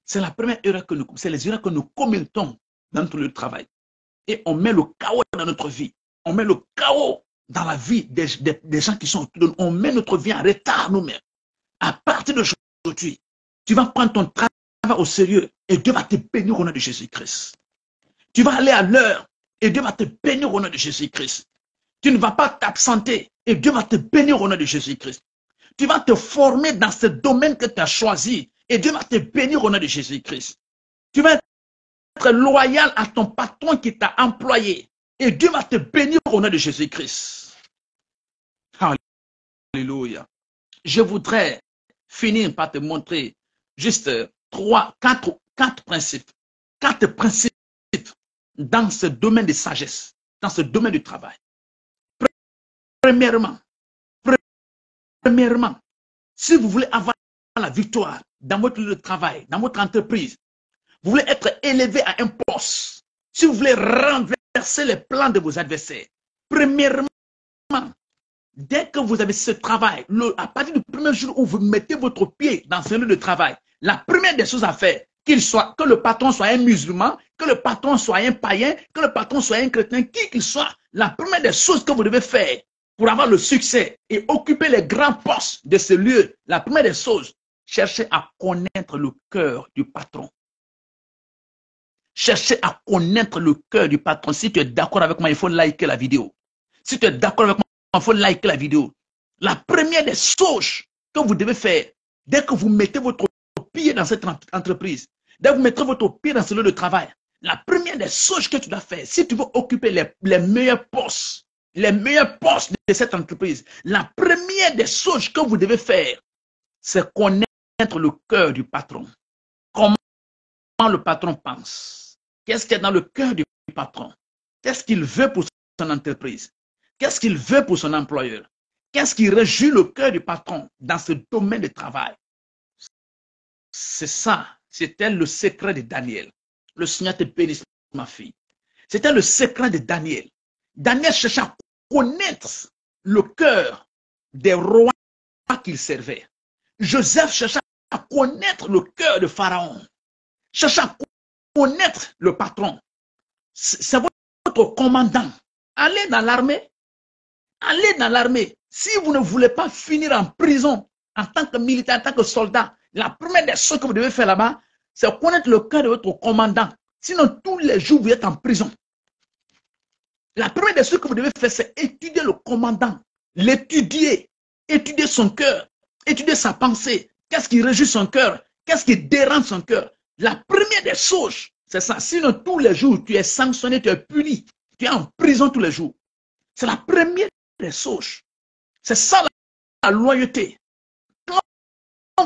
C'est la première erreur que c'est les erreurs que nous commettons dans notre lieu de travail. Et on met le chaos dans notre vie. On met le chaos dans la vie des gens qui sont autour de nous. On met notre vie en retard nous-mêmes. À partir d'aujourd'hui, tu vas prendre ton travail au sérieux et Dieu va te bénir au nom de Jésus-Christ. Tu vas aller à l'heure et Dieu va te bénir au nom de Jésus-Christ. Tu ne vas pas t'absenter et Dieu va te bénir au nom de Jésus-Christ. Tu vas te former dans ce domaine que tu as choisi et Dieu va te bénir au nom de Jésus-Christ. Tu vas être loyal à ton patron qui t'a employé et Dieu va te bénir au nom de Jésus-Christ. Alléluia. Je voudrais finir par te montrer juste quatre principes. Quatre principes dans ce domaine de sagesse, dans ce domaine du travail. Premièrement, si vous voulez avoir la victoire dans votre lieu de travail, dans votre entreprise, vous voulez être élevé à un poste, si vous voulez renverser les plans de vos adversaires, premièrement, dès que vous avez ce travail, à partir du premier jour où vous mettez votre pied dans ce lieu de travail, la première des choses à faire, que le patron soit un musulman, que le patron soit un païen, que le patron soit un chrétien, qui qu'il soit, la première des choses que vous devez faire pour avoir le succès et occuper les grands postes de ce lieu, la première des choses, cherchez à connaître le cœur du patron. Cherchez à connaître le cœur du patron. Si tu es d'accord avec moi, il faut liker la vidéo. Si tu es d'accord avec moi, il faut liker la vidéo. La première des choses que vous devez faire, dès que vous mettez votre pied dans cette entreprise, dès que vous mettez votre pied dans ce lieu de travail, la première des choses que tu dois faire, si tu veux occuper les meilleurs postes de cette entreprise, la première des choses que vous devez faire, c'est connaître le cœur du patron. Comment le patron pense? Qu'est-ce qu'il y a dans le cœur du patron? Qu'est-ce qu'il veut pour son entreprise? Qu'est-ce qu'il veut pour son employeur? Qu'est-ce qui réjouit le cœur du patron dans ce domaine de travail? C'est ça, c'était le secret de Daniel. Le Seigneur te bénisse, ma fille. C'était le secret de Daniel. Daniel cherchait à connaître le cœur des rois qu'il servait. Joseph cherchait à connaître le cœur de Pharaon. Cherchez à connaître le patron. C'est votre commandant. Allez dans l'armée. Allez dans l'armée. Si vous ne voulez pas finir en prison en tant que militaire, en tant que soldat, la première des choses que vous devez faire là-bas, c'est connaître le cœur de votre commandant. Sinon, tous les jours, vous êtes en prison. La première des choses que vous devez faire, c'est étudier le commandant. L'étudier. Étudier son cœur. Étudier sa pensée. Qu'est-ce qui réjouit son cœur? Qu'est-ce qui dérange son cœur? La première des choses, c'est ça. Sinon, tous les jours, tu es sanctionné, tu es puni. Tu es en prison tous les jours. C'est la première des choses. C'est ça la loyauté.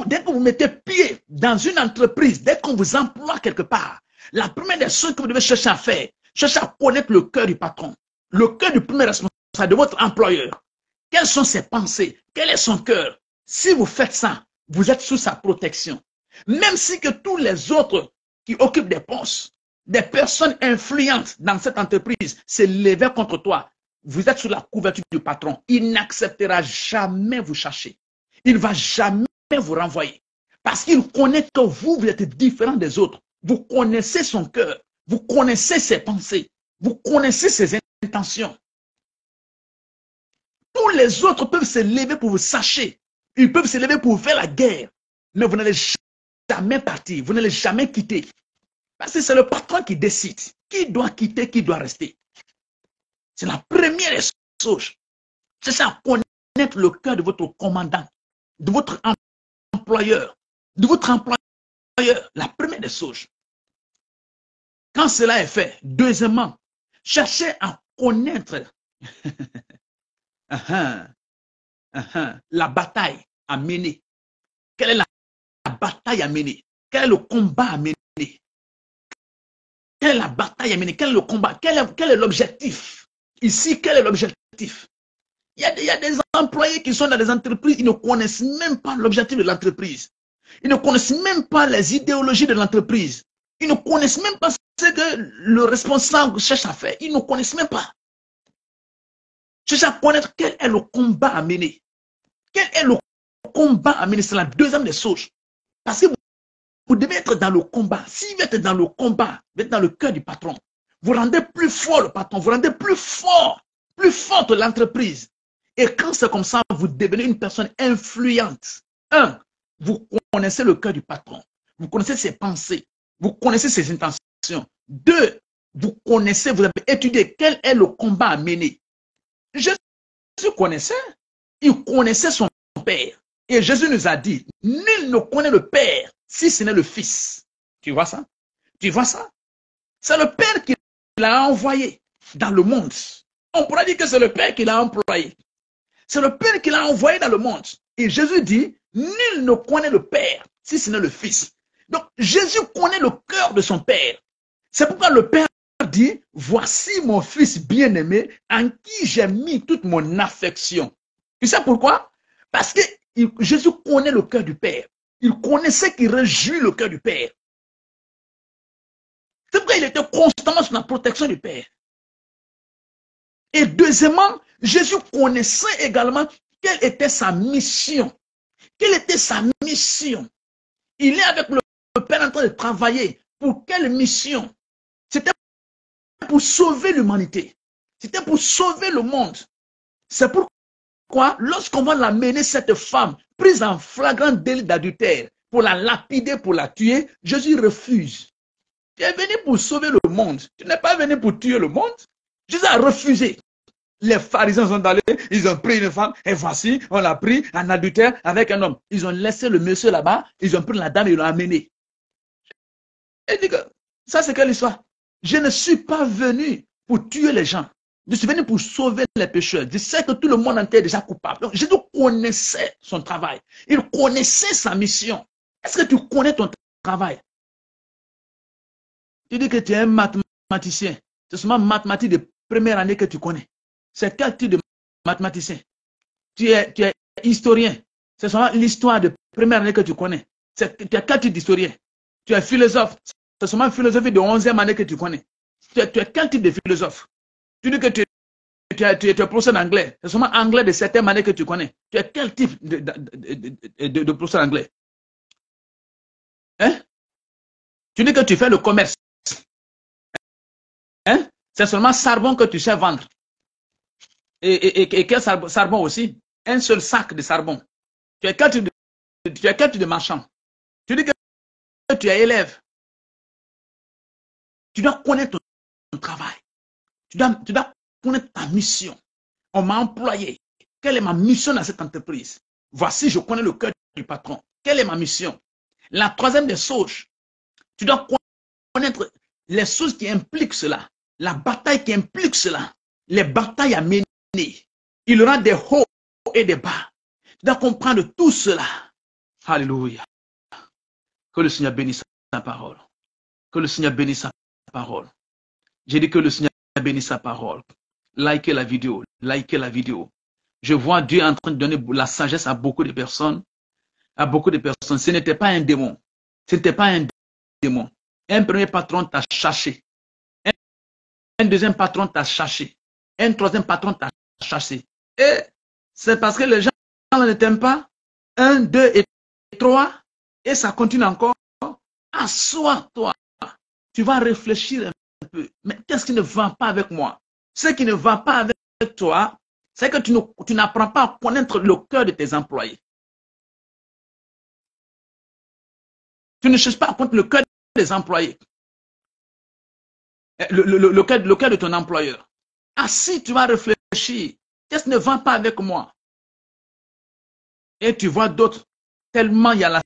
Dès que vous mettez pied dans une entreprise, dès qu'on vous emploie quelque part, la première des choses que vous devez chercher à faire, chercher à connaître le cœur du patron, le cœur du premier responsable, de votre employeur. Quelles sont ses pensées? Quel est son cœur? Si vous faites ça, vous êtes sous sa protection. Même si que tous les autres qui occupent des postes, des personnes influentes dans cette entreprise se levaient contre toi, vous êtes sous la couverture du patron. Il n'acceptera jamais vous chercher. Il ne va jamais vous renvoyer. Parce qu'il connaît que vous êtes différent des autres. Vous connaissez son cœur. Vous connaissez ses pensées. Vous connaissez ses intentions. Tous les autres peuvent se lever pour vous sacher. Ils peuvent se lever pour vous faire la guerre. Mais vous n'allez jamais partir. Vous n'allez jamais quitter. Parce que c'est le patron qui décide. Qui doit quitter, qui doit rester. C'est la première chose. C'est ça, connaître le cœur de votre commandant, de votre employeur, la première des choses. Quand cela est fait, deuxièmement, cherchez à connaître la bataille à mener. Quelle est la bataille à mener? Quel est le combat à mener? Quelle est la bataille à mener? Quel est le combat? Quel est l'objectif? Ici, quel est l'objectif? Il y a des employés qui sont dans des entreprises, ils ne connaissent même pas l'objectif de l'entreprise. Ils ne connaissent même pas les idéologies de l'entreprise. Ils ne connaissent même pas ce que le responsable cherche à faire. Ils ne connaissent même pas. Cherche à connaître quel est le combat à mener. Quel est le combat à mener? C'est la deuxième des choses. Parce que vous devez être dans le combat. Si vous êtes dans le combat, vous êtes dans le cœur du patron. Vous rendez plus fort le patron. Vous rendez plus forte l'entreprise. Et quand c'est comme ça, vous devenez une personne influente. Un, vous connaissez le cœur du patron. Vous connaissez ses pensées. Vous connaissez ses intentions. Deux, vous connaissez, vous avez étudié quel est le combat à mener. Jésus connaissait. Il connaissait son Père. Et Jésus nous a dit, nul ne connaît le Père si ce n'est le Fils. Tu vois ça? Tu vois ça? C'est le Père qui l'a envoyé dans le monde. On pourrait dire que c'est le Père qui l'a employé. C'est le Père qui l'a envoyé dans le monde. Et Jésus dit, nul ne connaît le Père si ce n'est le Fils. Donc, Jésus connaît le cœur de son Père. C'est pourquoi le Père dit, voici mon Fils bien-aimé en qui j'ai mis toute mon affection. Tu sais pourquoi? Parce que Jésus connaît le cœur du Père. Il connaissait qu'il réjouit le cœur du Père. C'est pourquoi il était constamment sous la protection du Père. Et deuxièmement, Jésus connaissait également quelle était sa mission. Quelle était sa mission? Il est avec le Père en train de travailler. Pour quelle mission? C'était pour sauver l'humanité. C'était pour sauver le monde. C'est pourquoi, lorsqu'on va l'amener, cette femme, prise en flagrant délit d'adultère, pour la lapider, pour la tuer, Jésus refuse. Tu es venu pour sauver le monde. Tu n'es pas venu pour tuer le monde. Jésus a refusé. Les pharisiens sont allés, ils ont pris une femme, et voici, on l'a pris en adultère avec un homme. Ils ont laissé le monsieur là-bas, ils ont pris la dame et l'ont amené. Et dit que, ça c'est quelle histoire? Je ne suis pas venu pour tuer les gens. Je suis venu pour sauver les pécheurs. Je sais que tout le monde entier est déjà coupable. Donc, Jésus connaissait son travail. Il connaissait sa mission. Est-ce que tu connais ton travail? Tu dis que tu es un mathématicien. C'est seulement mathématiques de première année que tu connais. C'est quel type de mathématicien? Tu es historien. C'est seulement l'histoire de première année que tu connais. Tu es quel type d'historien? Tu es philosophe. C'est seulement philosophie de 11e année que tu connais. Tu es quel type de philosophe? Tu dis que tu es professeur d'anglais. C'est seulement anglais de 7e année que tu connais. Tu es quel type de professeur d'anglais? Hein? Tu dis que tu fais le commerce. Hein? C'est seulement charbon que tu sais vendre. Et quel charbon aussi? Un seul sac de charbon. Tu es quel type de marchand? Tu dis que tu es élève. Tu dois connaître ton travail. Tu dois connaître ta mission. On m'a employé. Quelle est ma mission dans cette entreprise? Voici, je connais le cœur du patron. Quelle est ma mission? La troisième des choses, tu dois connaître les choses qui impliquent cela. La bataille qui implique cela. Les batailles à mener. Il y aura des hauts et des bas. Tu dois comprendre tout cela. Alléluia. Que le Seigneur bénisse sa parole. Que le Seigneur bénisse sa parole. J'ai dit que le Seigneur bénisse sa parole. Likez la vidéo. Likez la vidéo. Je vois Dieu en train de donner la sagesse à beaucoup de personnes. À beaucoup de personnes. Ce n'était pas un démon. Ce n'était pas un démon. Un premier patron t'a cherché. Un deuxième patron t'a cherché. Un troisième patron t'a chassé. Et c'est parce que les gens ne t'aiment pas. 1, 2 et 3. Et ça continue encore. Assois-toi. Tu vas réfléchir un peu. Mais qu'est-ce qui ne va pas avec moi? Ce qui ne va pas avec toi, c'est que tu n'apprends pas à connaître le cœur de tes employés. Tu ne cherches pas à connaître le cœur des employés. Le cœur de ton employeur. Ah, si tu vas réfléchir, qu'est-ce qui ne va pas avec moi? Et tu vois d'autres, tellement il y a la,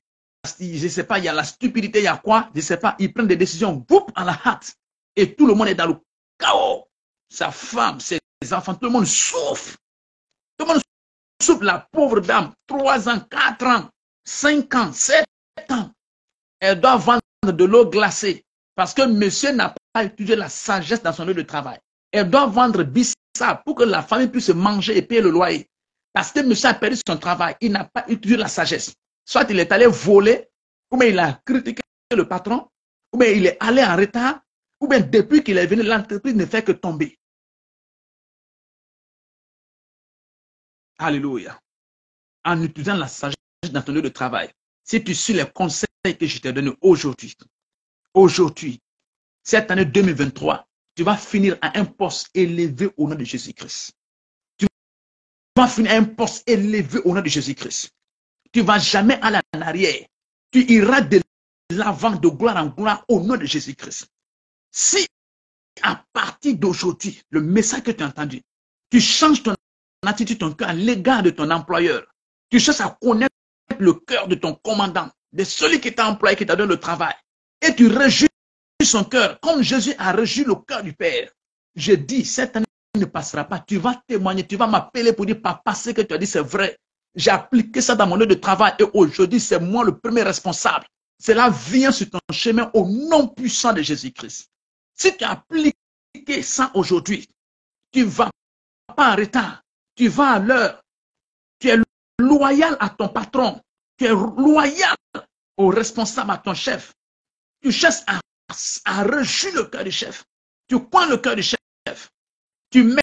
je sais pas, il y a la stupidité, il y a quoi, je sais pas, ils prennent des décisions, boum, à la hâte. Et tout le monde est dans le chaos. Sa femme, ses enfants, tout le monde souffre. Tout le monde souffre, la pauvre dame, 3 ans, 4 ans, 5 ans, 7 ans. Elle doit vendre de l'eau glacée parce que monsieur n'a pas étudié la sagesse dans son lieu de travail. Elle doit vendre bissap pour que la famille puisse manger et payer le loyer. Parce que monsieur a perdu son travail. Il n'a pas étudié la sagesse. Soit il est allé voler, ou bien il a critiqué le patron, ou bien il est allé en retard, ou bien depuis qu'il est venu, l'entreprise ne fait que tomber. Alléluia. En utilisant la sagesse dans ton lieu de travail, si tu suis les conseils que je t'ai donnés aujourd'hui, cette année 2023, tu vas finir à un poste élevé au nom de Jésus-Christ. Tu vas finir à un poste élevé au nom de Jésus-Christ. Tu ne vas jamais aller en arrière. Tu iras de l'avant, de gloire en gloire au nom de Jésus-Christ. Si à partir d'aujourd'hui, le message que tu as entendu, tu changes ton attitude, ton cœur à l'égard de ton employeur, tu cherches à connaître le cœur de ton commandant, de celui qui t'a employé, qui t'a donné le travail, et tu réjouis son cœur, comme Jésus a réjoui le cœur du Père. Je dis, cette année ne passera pas, tu vas témoigner, tu vas m'appeler pour dire, papa, ce que tu as dit, c'est vrai. J'ai appliqué ça dans mon lieu de travail et aujourd'hui, c'est moi le premier responsable. Cela vient sur ton chemin au nom puissant de Jésus-Christ. Si tu as appliqué ça aujourd'hui, tu ne vas pas en retard, tu vas à l'heure, tu es loyal à ton patron, tu es loyal au responsable, à ton chef. Tu cherches à réjouir le cœur du chef. Tu prends le cœur du chef. Tu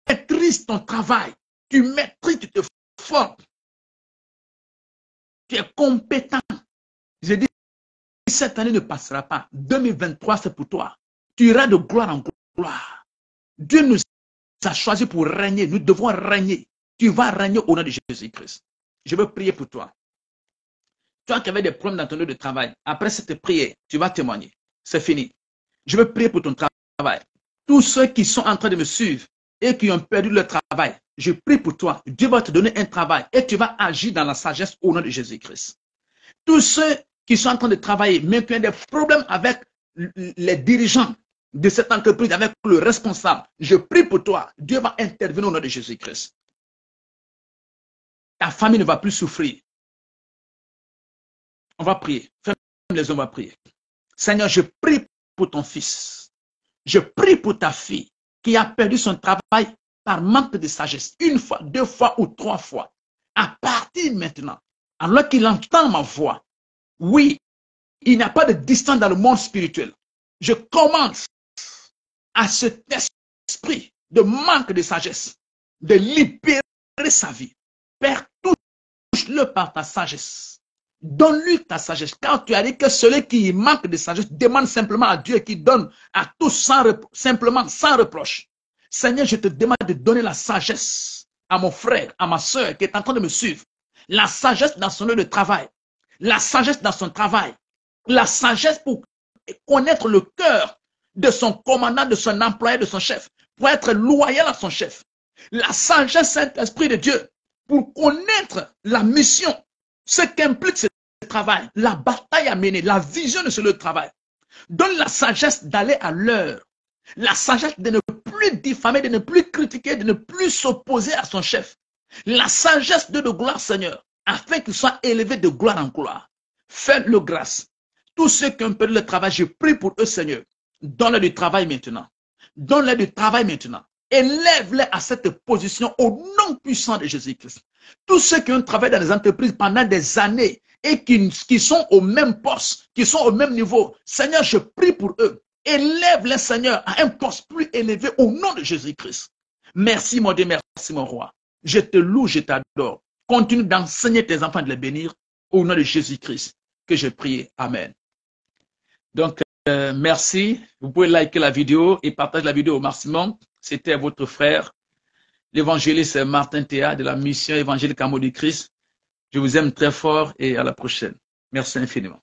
maîtrises ton travail. Tu maîtrises, tu te formes. Tu es compétent. Je dis, cette année ne passera pas. 2023, c'est pour toi. Tu iras de gloire en gloire. Dieu nous a choisi pour régner. Nous devons régner. Tu vas régner au nom de Jésus-Christ. Je veux prier pour toi. Toi qui avais des problèmes dans ton lieu de travail, après cette prière, tu vas témoigner. C'est fini. Je veux prier pour ton travail. Tous ceux qui sont en train de me suivre et qui ont perdu leur travail, je prie pour toi. Dieu va te donner un travail et tu vas agir dans la sagesse au nom de Jésus-Christ. Tous ceux qui sont en train de travailler, mais qui ont des problèmes avec les dirigeants de cette entreprise, avec le responsable, je prie pour toi. Dieu va intervenir au nom de Jésus-Christ. Ta famille ne va plus souffrir. On va prier. Ferme les yeux, on va prier. Seigneur, je prie pour ton fils. Je prie pour ta fille qui a perdu son travail par manque de sagesse. Une fois, deux fois ou trois fois. À partir maintenant, alors qu'il entend ma voix, oui, il n'y a pas de distance dans le monde spirituel. Je commence à cet esprit de manque de sagesse, de libérer sa vie. Père, touche-le par ta sagesse. Donne-lui ta sagesse. Car tu as dit que celui qui manque de sagesse demande simplement à Dieu qui donne à tous simplement sans reproche. Seigneur, je te demande de donner la sagesse à mon frère, à ma soeur qui est en train de me suivre. La sagesse dans son lieu de travail. La sagesse dans son travail. La sagesse pour connaître le cœur de son commandant, de son employé, de son chef. Pour être loyal à son chef. La sagesse, Saint-Esprit de Dieu, pour connaître la mission. Ce qu'implique ce travail, la bataille à mener, la vision de ce lieu de travail. Donne la sagesse d'aller à l'heure. La sagesse de ne plus diffamer, de ne plus critiquer, de ne plus s'opposer à son chef. La sagesse de gloire, Seigneur, afin qu'il soit élevé de gloire en gloire. Fais-le grâce. Tous ceux qui ont perdu le travail, je prie pour eux, Seigneur. Donne-leur du travail maintenant. Donne-leur du travail maintenant. Élève-les à cette position au nom puissant de Jésus-Christ. Tous ceux qui ont travaillé dans les entreprises pendant des années et qui sont au même poste, qui sont au même niveau, Seigneur, je prie pour eux. Élève-les, Seigneur, à un poste plus élevé au nom de Jésus-Christ. Merci, mon Dieu, merci, mon roi. Je te loue, je t'adore. Continue d'enseigner tes enfants, de les bénir au nom de Jésus-Christ que j'ai prié. Amen. Donc, merci. Vous pouvez liker la vidéo et partager la vidéo au maximum. C'était votre frère, l'évangéliste Martin Théa de la mission évangélique Amour du Christ. Je vous aime très fort et à la prochaine. Merci infiniment.